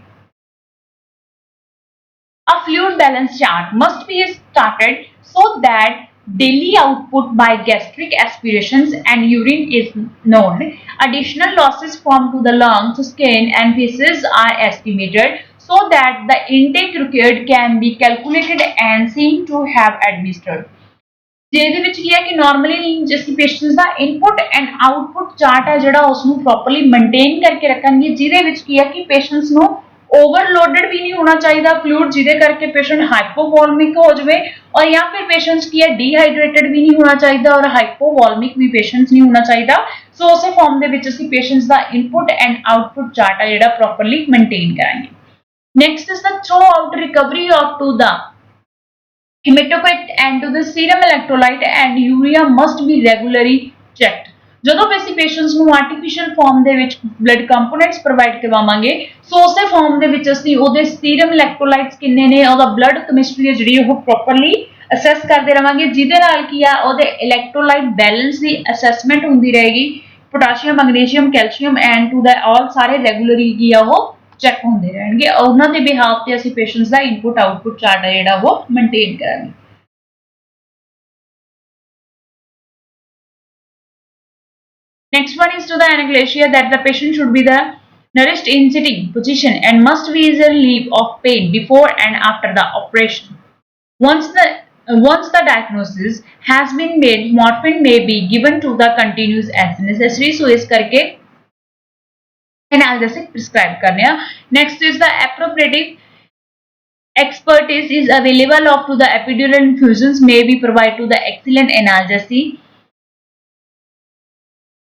[SPEAKER 1] A fluid balance chart must be started so that daily output by gastric aspirations and urine is known. Additional losses from to the lungs, skin and feces are estimated so that the intake required can be calculated and seen to have administered. ਜਿਹਦੇ ਵਿੱਚ ਕੀ ਹੈ ਕਿ normally ਜਿਸ patients the input and output chart ਹੈ ਜਿਹੜਾ ਉਸ ਨੂੰ ਪ੍ਰੋਪਰਲੀ ਮੇਨਟੇਨ ਕਰਕੇ ਰੱਖਣਗੇ ਜਿਹਦੇ ਵਿੱਚ ਕੀ ਹੈ ਕਿ ਪੇਸ਼ੈਂਟਸ ਨੂੰ ओवरलोडेड भी नहीं होना चाहिए फ्लूइड जिदे करके पेशेंट हाइपोवोलमिक हो जाए और या फिर पेशेंट्स की है डिहाइड्रेटेड भी नहीं होना चाहिए और हाइपोवोलमिक भी पेशेंट्स नहीं होना चाहिए सो उस फॉर्म दे विच असीं पेशेंट्स दा इनपुट एंड आउटपुट चार्ट है जिहड़ा प्रॉपरली मेनटेन करांगे next is the throughout recovery of to the hematocrit and to the serum electrolyte and urea must be regularly checked ਜਦੋਂ ਵੀ ਅਸੀਂ ਪੇਸ਼ੈਂਟਸ ਨੂੰ ਆਰਟੀਫੀਸ਼ੀਅਲ ਫਾਰਮ ਦੇ ਵਿੱਚ blood components provide ਕਰਵਾਵਾਂਗੇ ਸੋ ਉਸੇ ਫਾਰਮ ਦੇ ਵਿੱਚ ਅਸੀਂ ਉਹਦੇ ਸੀਰਮ ਇਲੈਕਟ੍ਰੋਲਾਈਟਸ ਕਿੰਨੇ ਨੇ ਉਹਦਾ ਬਲੱਡ ਕੈਮਿਸਟਰੀ ਜਿਹੜੀ ਉਹ ਪ੍ਰੋਪਰਲੀ ਅਸੈਸ ਕਰਦੇ ਰਵਾਂਗੇ ਜਿਹਦੇ ਨਾਲ ਕੀ ਆ ਉਹਦੇ ਇਲੈਕਟ੍ਰੋਲਾਈਟ ਬੈਲੈਂਸ ਦੀ ਅਸੈਸਮੈਂਟ ਹੁੰਦੀ ਰਹੇਗੀ potassium magnesium calcium and to the all ਸਾਰੇ ਰੈਗੂਲਰਲੀ ਕੀ ਆ ਉਹ ਚੈੱਕ ਹੁੰਦੇ ਰਹਿਣਗੇ ਉਹਨਾਂ ਦੇ ਬਿਹਾਫ ਤੇ ਅਸੀਂ ਪੇਸ਼ੈਂਟਸ ਦਾ ਇਨਪੁਟ ਆਊਟਪੁਟ ਚਾਰਟ ਹੈ ਜਿਹੜਾ ਉਹ ਮੇਨਟੇਨ ਕਰਾਂਗੇ Next one is to the anaglacia that the patient should be the nourished in sitting position and must be relieved of pain before and after the operation. Once the diagnosis has been made, morphine may be given to the continuous as necessary. So इस करके analgesic prescribe करने हैं. Next is the appropriate expertise is available up to the epidural infusions may be provided to the excellent analgesic.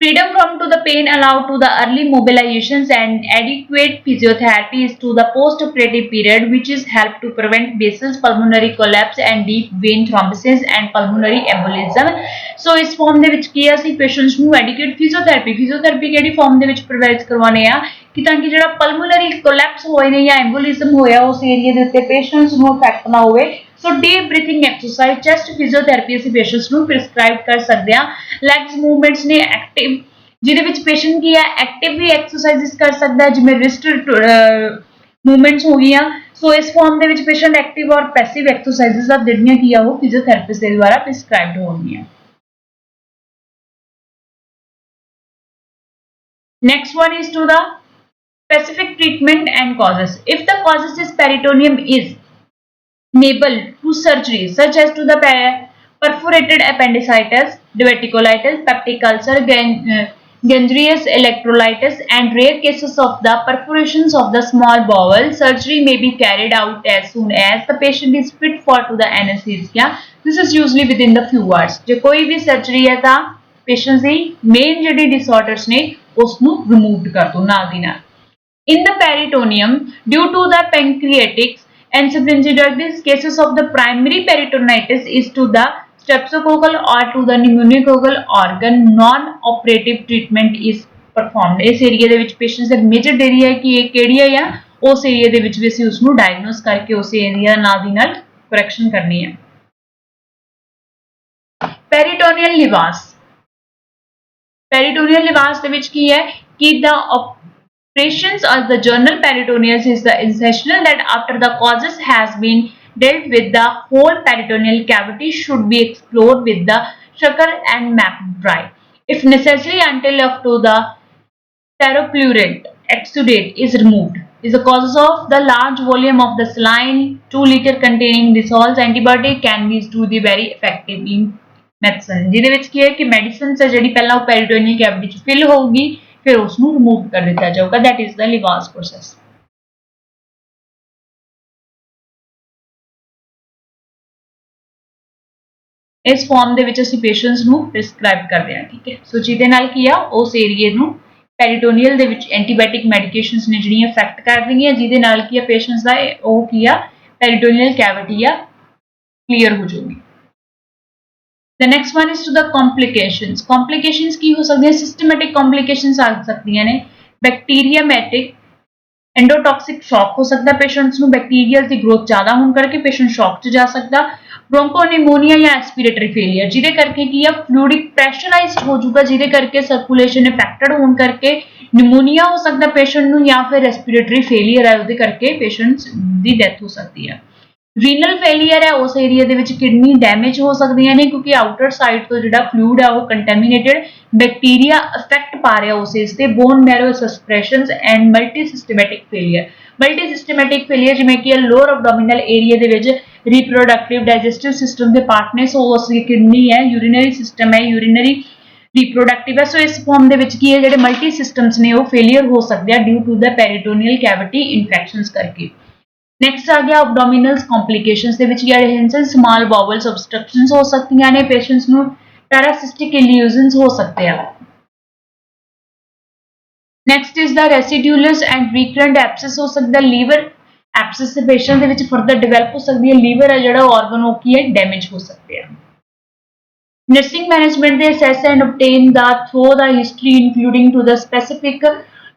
[SPEAKER 1] Freedom from to the pain allowed to the early mobilizations and adequate physiotherapy is to the post-operative period, which is helped to prevent basal pulmonary collapse and deep vein thrombosis and pulmonary embolism. So इस form ਦੇ ਵਿੱਚ ਕੀ ਆ ਅਸੀਂ patients ਨੂੰ adequate physiotherapy ਕਿਹੜੀ farm ਦੇ ਵਿੱਚ provide ਕਰਵਾਉਣੇ ਆ ਕਿ ਤਾਂ ਕਿ ਜਿਹੜਾ ਪਲਮੋਨਰੀ ਕੋਲੈਪਸ ਹੋਏ ਨੇ ਜਾਂ ਐਂਬੋਲਿਜ਼ਮ ਹੋਇਆ ਉਸ ਏਰੀਆ ਦੇ ਉੱਤੇ ਪੇਸ਼ੈਂਟਸ ਨੂੰ ਇਫੈਕਟ ਨਾ ਹੋਵੇ। So deep breathing exercise chest physiotherapy ਅਸੀਂ ਪੇਸ਼ੈਂਟਸ ਨੂੰ ਪ੍ਰਿਸਕ੍ਰਾਈਬ ਕਰ ਸਕਦੇ ਹਾਂ। ਲੈਗਸ ਮੂਵਮੈਂਟਸ ਨੇ ਐਕਟਿਵ ਜਿਹਦੇ ਵਿੱਚ ਪੇਸ਼ੈਂਟ ਕੀ ਹੈ ਐਕਟਿਵ ਵੀ ਐਕਸਰਸਾਈਜ਼ਸ ਕਰ ਸਕਦਾ ਹੈ ਜਿਵੇਂ ਰਿਸਟ ਮੂਵਮੈਂਟਸ ਹੋ ਗਈਆਂ। ਸੋ ਇਸ ਫਾਰਮ ਦੇ ਵਿੱਚ ਪੇਸ਼ੈਂਟ ਐਕਟਿਵ ਔਰ ਪੈਸਿਵ ਐਕਸਰਸਾਈਜ਼ਸ ਆ ਜਿਹੜੀਆਂ ਕੀ ਆ ਉਹ ਫਿਜ਼ੀਓਥੈਰੇਪਿਸਟ ਦੇ ਦੁਆਰਾ ਪ੍ਰਿਸਕ੍ਰਾਈਬਡ ਹੋਣਗੀਆਂ। Next one is to the specific treatment and causes. If the causes is peritoneum is enable to surgery such as to the perforated appendicitis, diverticulitis, peptic ulcer, gangrenous electrolytis, and rare cases of the perforations of the small bowel, surgery may be carried out as soon as the patient is fit for to the anesthesia. This is usually within the few hours. ਜੇ ਕੋਈ ਵੀ surgery ਹੈ ਤਾਂ patient ਦੀ main ਜਿਹੜੀ disorders ਨੇ ਉਸ ਨੂੰ remove ਕਰ ਦੋ ਨਾਲ ਦੀ ਨਾਲ। In the peritoneum, due to the pancreatitis and symphyngidiosis, cases of the primary peritonitis is to the streptococcal or to the pneumococcal organ, non-operative treatment is performed। ਇਸ area ਦੇ ਵਿੱਚ ਪੇਸ਼ੈਂਟਸ ਦਾ ਮੇਜਰ ਏਰੀਆ ਹੈ ਕਿ ਇਹ ਕਿਹੜੀ ਹੈ ਜਾਂ ਉਸ ਏਰੀਆ ਦੇ ਵਿੱਚ ਵੀ ਅਸੀਂ ਉਸ ਨੂੰ ਡਾਇਗਨੋਸ ਕਰਕੇ ਉਸ ਏਰੀਆ ਨਾਲ ਦੀ ਨਾਲ ਕਰੈਕਸ਼ਨ ਕਰਨੀ ਹੈ। ਪੈਰੀਟੋਨੀਅਲ ਲਿਵਾਸ ਪੈਰੀਟੋਨੀਅਲ ਲਿਵਾਸ ਦੇ ਵਿੱਚ ਕੀ ਹੈ ਕਿ the operations of the general peritoneus is the essential that after the causes has been dealt with, the whole peritoneal cavity should be explored with the sucker and mapped dry, if necessary, until up to the theroplurate exudate is removed. Is the causes of the large volume of the saline 2 liter containing dissolved antibiotic can be used to the very effective in medicine। ਜਿਹਦੇ ਵਿੱਚ ਕੀ ਹੈ ਕਿ medicines ਹੈ ਜਿਹੜੀ ਪਹਿਲਾਂ ਉਹ ਪੈਰੀਟੋਨੀਅਲ cavity ਚ ਫਿਲ ਹੋਊਗੀ ਫਿਰ ਉਸ ਨੂੰ ਰਿਮੂਵ ਕਰ ਦਿੱਤਾ ਜਾਊਗਾ। that is the Levas process। ਇਸ ਫਾਰਮ ਦੇ ਵਿੱਚ ਅਸੀਂ ਪੇਸ਼ੈਂਟਸ ਨੂੰ ਪ੍ਰਿਸਕ੍ਰਾਈਬ ਕਰਦੇ ਹਾਂ ਠੀਕ ਹੈ। ਸੋ ਜਿਹਦੇ ਨਾਲ ਕੀ ਆ ਉਸ ਏਰੀਏ ਨੂੰ ਪੈਰੀਟੋਨੀਅਲ ਦੇ ਵਿੱਚ ਐਂਟੀਬਾਇਓਟਿਕ ਮੈਡੀਕੇਸ਼ਨਸ ਨੇ ਜਿਹੜੀਆਂ ਇਫੈਕਟ ਕਰ ਰਹੀਆਂ ਜਿਹਦੇ ਨਾਲ ਕੀ ਆ ਪੇਸ਼ੈਂਟਸ ਦਾ ਉਹ ਕੀ ਆ ਪੈਰੀਟੋਨੀਅਲ ਕੈਵਿਟੀ ਆ ਕਲੀਅਰ ਹੋ ਜਾਊਗੀ। The next one is to the complications। Complications ਕੀ ਹੋ ਸਕਦੀਆਂ systematic complications ਆ ਸਕਦੀਆਂ ਨੇ bacteriomatic endotoxic shock ਹੋ ਸਕਦਾ ਪੇਸ਼ੈਂਟਸ ਨੂੰ ਬੈਕਟੀਰੀਅਲ ਦੀ ਗਰੋਥ ਜ਼ਿਆਦਾ ਹੋਣ ਕਰਕੇ ਪੇਸ਼ੈਂਟ ਸ਼ੌਕ 'ਚ ਜਾ ਸਕਦਾ bronchopneumonia ਜਾਂ respiratory failure ਜਿਹਦੇ ਕਰਕੇ ਕੀ ਆ fluidic pressurized ਹੋ ਜਾਊਗਾ ਜਿਹਦੇ ਕਰਕੇ ਸਰਕੂਲੇਸ਼ਨ ਇਫੈਕਟਡ ਹੋਣ ਕਰਕੇ ਨਿਮੋਨੀਆ ਹੋ ਸਕਦਾ ਪੇਸ਼ੈਂਟ ਨੂੰ ਜਾਂ ਫਿਰ respiratory failure ਹੈ ਉਹਦੇ ਕਰਕੇ ਪੇਸ਼ੈਂਟਸ ਦੀ ਡੈਥ ਹੋ ਸਕਦੀ ਹੈ। ਰੀਨਲ ਫੇਲੀਅਰ ਹੈ ਉਸ ਏਰੀਆ ਦੇ ਵਿੱਚ ਕਿਡਨੀ ਡੈਮੇਜ ਹੋ ਸਕਦੀਆਂ ਨੇ ਕਿਉਂਕਿ ਆਊਟਰ ਸਾਈਡ ਤੋਂ ਜਿਹੜਾ ਫਲੂਇਡ ਆ ਉਹ ਕੰਟੈਮੀਨੇਟਡ ਬੈਕਟੀਰੀਆ ਅਫੈਕਟ ਪਾ ਰਿਹਾ ਉਸ ਇਸ ਤੇ bone marrow suppressions and multi systematic failure ਜਿਵੇਂ ਕਿ ਲੋਅਰ ਐਬਡੋਮੀਨਲ ਏਰੀਆ ਦੇ ਵਿੱਚ ਰੀਪਰੋਡਕਟਿਵ ਡਾਈਜੈਸਟਿਵ ਸਿਸਟਮ ਦੇ ਪਾਰਟ ਨੇ ਸੋ ਉਸ ਦੀ ਕਿਡਨੀ ਹੈ ਯੂਰੀਨਰੀ ਸਿਸਟਮ ਹੈ ਯੂਰੀਨਰੀ ਰੀਪਰੋਡਕਟਿਵ ਹੈ ਸੋ ਇਸ ਫਾਰਮ ਦੇ ਵਿੱਚ ਕੀ ਹੈ ਜਿਹੜੇ ਮਲਟੀ ਸਿਸਟਮਸ ਨੇ ਉਹ ਫੇਲੀਅਰ ਹੋ ਸਕਦੇ ਆ due to the peritoneal cavity infections ਕਰਕੇ। ਨੈਕਸਟ ਆ ਗਿਆ abdominal complications ਦੇ ਵਿੱਚ ਜਿਹੜੇ ਹਨ ਸਮਾਲ ਬਾਵਲਸ obstructions ਹੋ ਸਕਦੀਆਂ ਨੇ ਪੇਸ਼ੈਂਟਸ ਨੂੰ ਪੈਰਾਸਿਸਟਿਕ ਇਲੂਜ਼ਨਸ ਹੋ ਸਕਦੇ ਆ। ਨੈਕਸਟ ਇਜ਼ ਦਾ ਰੈਸੀਡਿਊਲਸ ਐਂਡ ਰੀਕਰੈਂਟ ਐਪਸਿਸ ਹੋ ਸਕਦਾ ਲੀਵਰ ਐਪਸਿਸ ਪੇਸ਼ੈਂਟ ਦੇ ਵਿੱਚ ਫਰਦਰ ਡਿਵੈਲਪ ਹੋ ਸਕਦੀ ਹੈ ਲੀਵਰ ਹੈ ਜਿਹੜਾ ਆਰਗਨ ਉਹ ਕੀ ਹੈ ਡੈਮੇਜ ਹੋ ਸਕਦੇ ਆ। ਨਰਸਿੰਗ ਮੈਨੇਜਮੈਂਟ ਦੇ assess and obtain the through the history including to the specific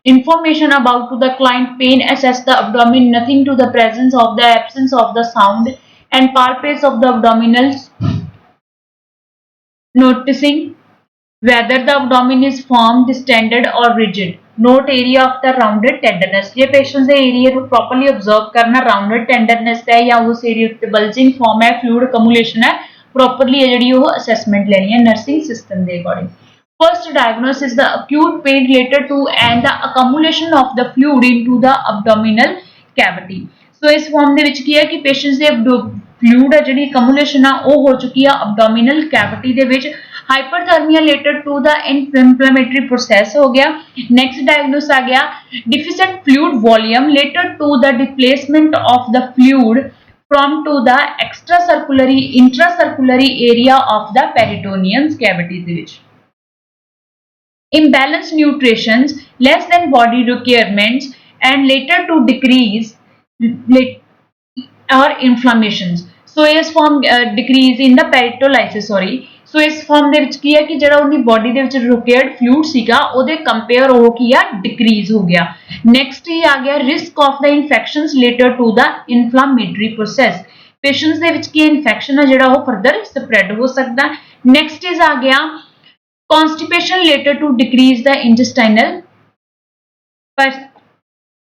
[SPEAKER 1] information about to the client pain, assess the abdomen, nothing to the presence of the absence of the sound and palpates of the abdominals, noticing whether the abdomen is firm, distended or rigid, note area of the rounded tenderness। ये patients ਦੇ area ਨੂੰ properly observe करना rounded tenderness है या उस area ਉੱਤੇ bulging form है fluid accumulation है properly है ਜਿਹੜੀ ਉਹ assessment ਲੈਣੀ है nursing system ਦੇ according। First diagnosis is the acute pain related to and the accumulation of the fluid into the abdominal cavity। So इस form ਦੇ ਵਿੱਚ ਕੀ ਹੈ ਕਿ patients ਦੇ fluid ਹੈ ਜਿਹੜੀ accumulation ਆ ਉਹ ਹੋ ਚੁੱਕੀ ਆ abdominal cavity ਦੇ ਵਿੱਚ hyperthermia related to the inflammatory process ਹੋ ਗਿਆ। Next diagnosis ਆ ਗਿਆ deficient fluid volume related to the displacement of the fluid from to the extracirculatory intracirculatory area of the peritoneum cavity ਦੇ ਵਿੱਚ। imbalanced nutritions, less than body requirements, and later to decrease or inflammations. So ਇਸ form decrease in the peritonitis, sorry. ਸੋ ਇਸ farm ਦੇ ਵਿੱਚ ਕੀ ਹੈ ਕਿ ਜਿਹੜਾ ਉਹਦੀ ਬੋਡੀ ਦੇ ਵਿੱਚ ਰਿਕੁਆਇਰਡ ਫਲੂਇਡ ਸੀਗਾ ਉਹਦੇ ਕੰਪੇਅਰ ਉਹ ਕੀ ਆ ਡਿਕਰੀਜ਼ ਹੋ ਗਿਆ। ਨੈਕਸਟ ਹੀ ਆ ਗਿਆ risk of the infections later to the inflammatory process. Patients ਦੇ ਵਿੱਚ ਕੀ ਇਨਫੈਕਸ਼ਨ ਆ ਜਿਹੜਾ ਉਹ ਫਰਦਰ ਸਪਰੈਡ ਹੋ ਸਕਦਾ। ਨੈਕਸਟ ਇਜ਼ ਆ ਗਿਆ constipation later to decrease the intestinal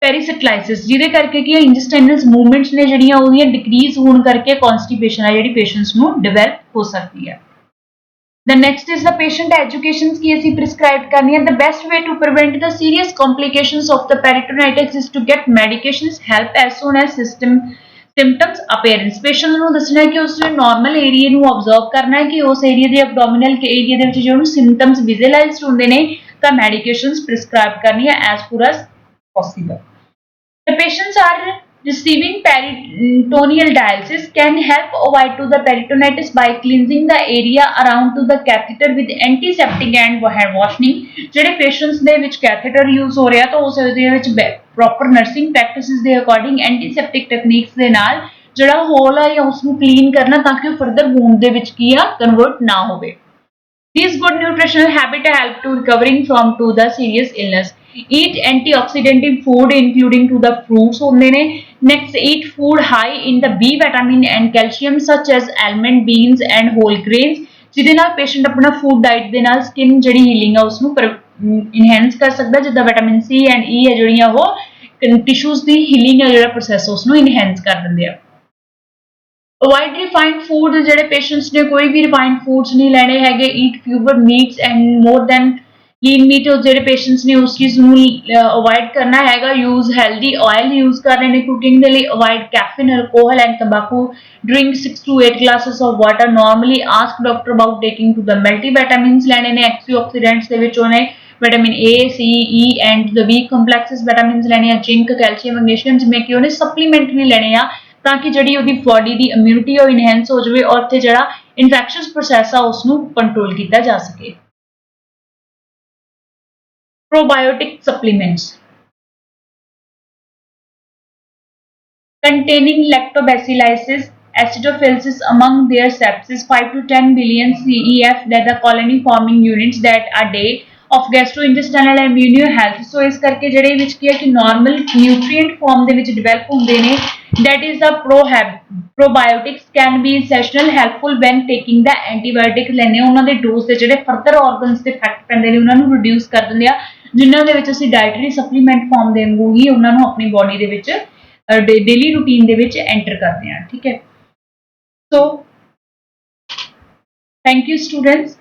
[SPEAKER 1] ਪੈਰੀਸਿਟਲਾਈਸਿਸ ਜਿਹਦੇ ਕਰਕੇ ਕੀ ਹੈ ਇੰਟੈਸਟਾਈਨਲ ਮੂਵਮੈਂਟਸ ਨੇ ਜਿਹੜੀਆਂ ਉਹਦੀਆਂ ਡਿਕਰੀਜ਼ ਹੋਣ ਕਰਕੇ ਕਨਸਟੀਪੇਸ਼ਨ ਆ ਜਿਹੜੀ ਪੇਸ਼ੈਂਟਸ ਨੂੰ ਡਿਵੈਲਪ ਹੋ ਸਕਦੀ ਹੈ। The next is the patient education ਕੀ ਅਸੀਂ prescribe ਕਰਨੀ ਹੈ। The best way to prevent the serious complications of the peritonitis is to get medications help as soon as symptoms appearance। Patient ਨੂੰ ਦੱਸਣਾ ਹੈ ਕਿ ਉਸਨੇ ਨਾਰਮਲ ਏਰੀਆ ਨੂੰ observe ਕਰਨਾ ਹੈ ਕਿ ਉਸ ਏਰੀਆ ਦੇ ਐਬਡੋਮੀਨਲ ਏਰੀਆ ਦੇ ਵਿੱਚ ਜਿਹੜੇ ਸਿੰਪਟਮਸ ਵਿਜ਼ੂਅਲਾਈਜ਼ਡ ਹੁੰਦੇ ਨੇ ਤਾਂ ਮੈਡੀਕੇਸ਼ਨਸ prescribe ਕਰਨੀ ਹੈ as soon as possible। The patients are receiving peritoneal dialysis can help avoid to the peritonitis by cleansing the area around to the catheter with antiseptic and hand washing। ਜਿਹੜੇ patients ਦੇ ਵਿੱਚ catheter use ਹੋ ਰਿਹਾ ਤਾਂ ਉਸ ਦੇ ਵਿੱਚ proper nursing practices ਦੇ according antiseptic techniques ਦੇ ਨਾਲ ਜਿਹੜਾ ਹੋਲ ਹੈ ਜਾਂ ਉਸ ਨੂੰ clean ਕਰਨਾ ਤਾਂ ਕਿ ਉਹ further wound ਦੇ ਵਿੱਚ ਕੀ ਆ convert ਨਾ ਹੋਵੇ। These good nutritional habits help to recovering from to the serious illness। Eat antioxidant food including to the fruits ਹੁੰਦੇ ਨੇ। Next, eat food high in the B vitamin and calcium such as almond, beans and whole grains। ਜਿਹਦੇ ਨਾਲ patient ਆਪਣਾ food diet ਦੇ ਨਾਲ skin ਜਿਹੜੀ healing ਆ ਉਸ ਨੂੰ ਇਨਹੈਂਸ ਕਰ ਸਕਦਾ ਜਿੱਦਾਂ ਵਿਟਾਮਿਨ ਸੀ ਐਂਡ ਈ ਹੈ ਜਿਹੜੀਆਂ ਉਹ ਟਿਸ਼ੂਜ਼ ਦੀ ਹੀਲਿੰਗ ਹੈ ਜਿਹੜਾ ਪ੍ਰੋਸੈਸ ਉਸ ਨੂੰ ਇਨਹੈਂਸ ਕਰ ਦਿੰਦੇ ਆ। Avoid refined food ਜਿਹੜੇ ਪੇਸ਼ੈਂਟਸ ਨੇ ਕੋਈ ਵੀ ਰਿਫਾਈਨਡ ਫੂਡਸ ਨਹੀਂ ਲੈਣੇ ਹੈਗੇ। Eat fewer meats and more than lean meat ਜਿਹੜੇ ਪੇਸ਼ੈਂਟਸ ਨੇ ਉਸ ਚੀਜ਼ ਨੂੰ ਅਵੋਇਡ ਕਰਨਾ ਹੈਗਾ। ਯੂਜ਼ ਹੈਲਦੀ ਆਇਲ ਯੂਜ਼ ਕਰ ਰਹੇ ਨੇ ਕੁਕਿੰਗ ਦੇ ਲਈ। ਅਵੋਇਡ ਕੈਫੀਨ ਅਲਕੋਹਲ ਐਂਡ ਤੰਬਾਕੂ। Drink 6 to 8 glasses of water normally। Ask doctor about taking to the multivitamins ਲੈਣੇ ਨੇ। ਐਂਟੀਆਕਸੀਡੈਂਟਸ ਦੇ ਵਿੱਚ ਉਹਨੇ vitamin A C E and the B complexes vitamins ਲੈਣੇ ਆ। ਜ਼ਿੰਕ ਕੈਲਸ਼ੀਅਮ ਮੈਗਨੀਸ਼ੀਅਮ ਜਿਵੇਂ ਕਿ ਉਹਨੇ ਸਪਲੀਮੈਂਟਰੀ ਲੈਣੇ ਆ ਤਾਂ ਕਿ ਜਿਹੜੀ ਉਹਦੀ ਬੋਡੀ ਦੀ ਇਮਿਊਨਿਟੀ ਉਹ ਇਨਹੈਂਸ ਹੋ ਜਾਵੇ ਔਰ ਤੇ ਜਿਹੜਾ ਇਨਫੈਕਸ਼ਨਸ ਪ੍ਰੋਸੈਸ ਆ ਉਸ ਨੂੰ ਕੰਟਰੋਲ ਕੀਤਾ ਜਾ ਸਕੇ। Probiotic supplements containing lactobacillus acidophilus among their sepsis 5 to 10 billion CEF that the colony forming units that a day of gastrointestinal immune health। ਸੋ ਇਸ ਕਰਕੇ ਜਿਹੜੇ ਵਿੱਚ ਕੀ ਹੈ ਕਿ ਨਾਰਮਲ ਨਿਊਟ੍ਰੀਐਂਟ ਫਾਰਮ ਦੇ ਵਿੱਚ ਡਿਵੈਲਪ ਹੁੰਦੇ ਨੇ। that is the probiotics can be essential helpful when taking the antibiotic ਲੈਣੇ ਉਹਨਾਂ ਦੇ ਡੋਜ਼ ਦੇ ਜਿਹੜੇ ਫਰਦਰ ਆਰਗਨਸ ਤੇ ਇਫੈਕਟ ਪੈਂਦੇ ਨੇ ਉਹਨਾਂ ਨੂੰ ਰਿਡਿਊਸ ਕਰ ਦਿੰਦੇ ਆ ਜਿਨ੍ਹਾਂ ਦੇ ਵਿੱਚ ਅਸੀਂ ਡਾਇਟਰੀ ਸਪਲੀਮੈਂਟ ਫਾਰਮ ਦੇ ਵਾਂਗੂ ਹੀ ਉਹਨਾਂ ਨੂੰ ਆਪਣੀ ਬੋਡੀ ਦੇ ਵਿੱਚ ਡੇਲੀ ਰੂਟੀਨ ਦੇ ਵਿੱਚ ਐਂਟਰ ਕਰਦੇ ਆ। ਠੀਕ ਹੈ। So thank you students.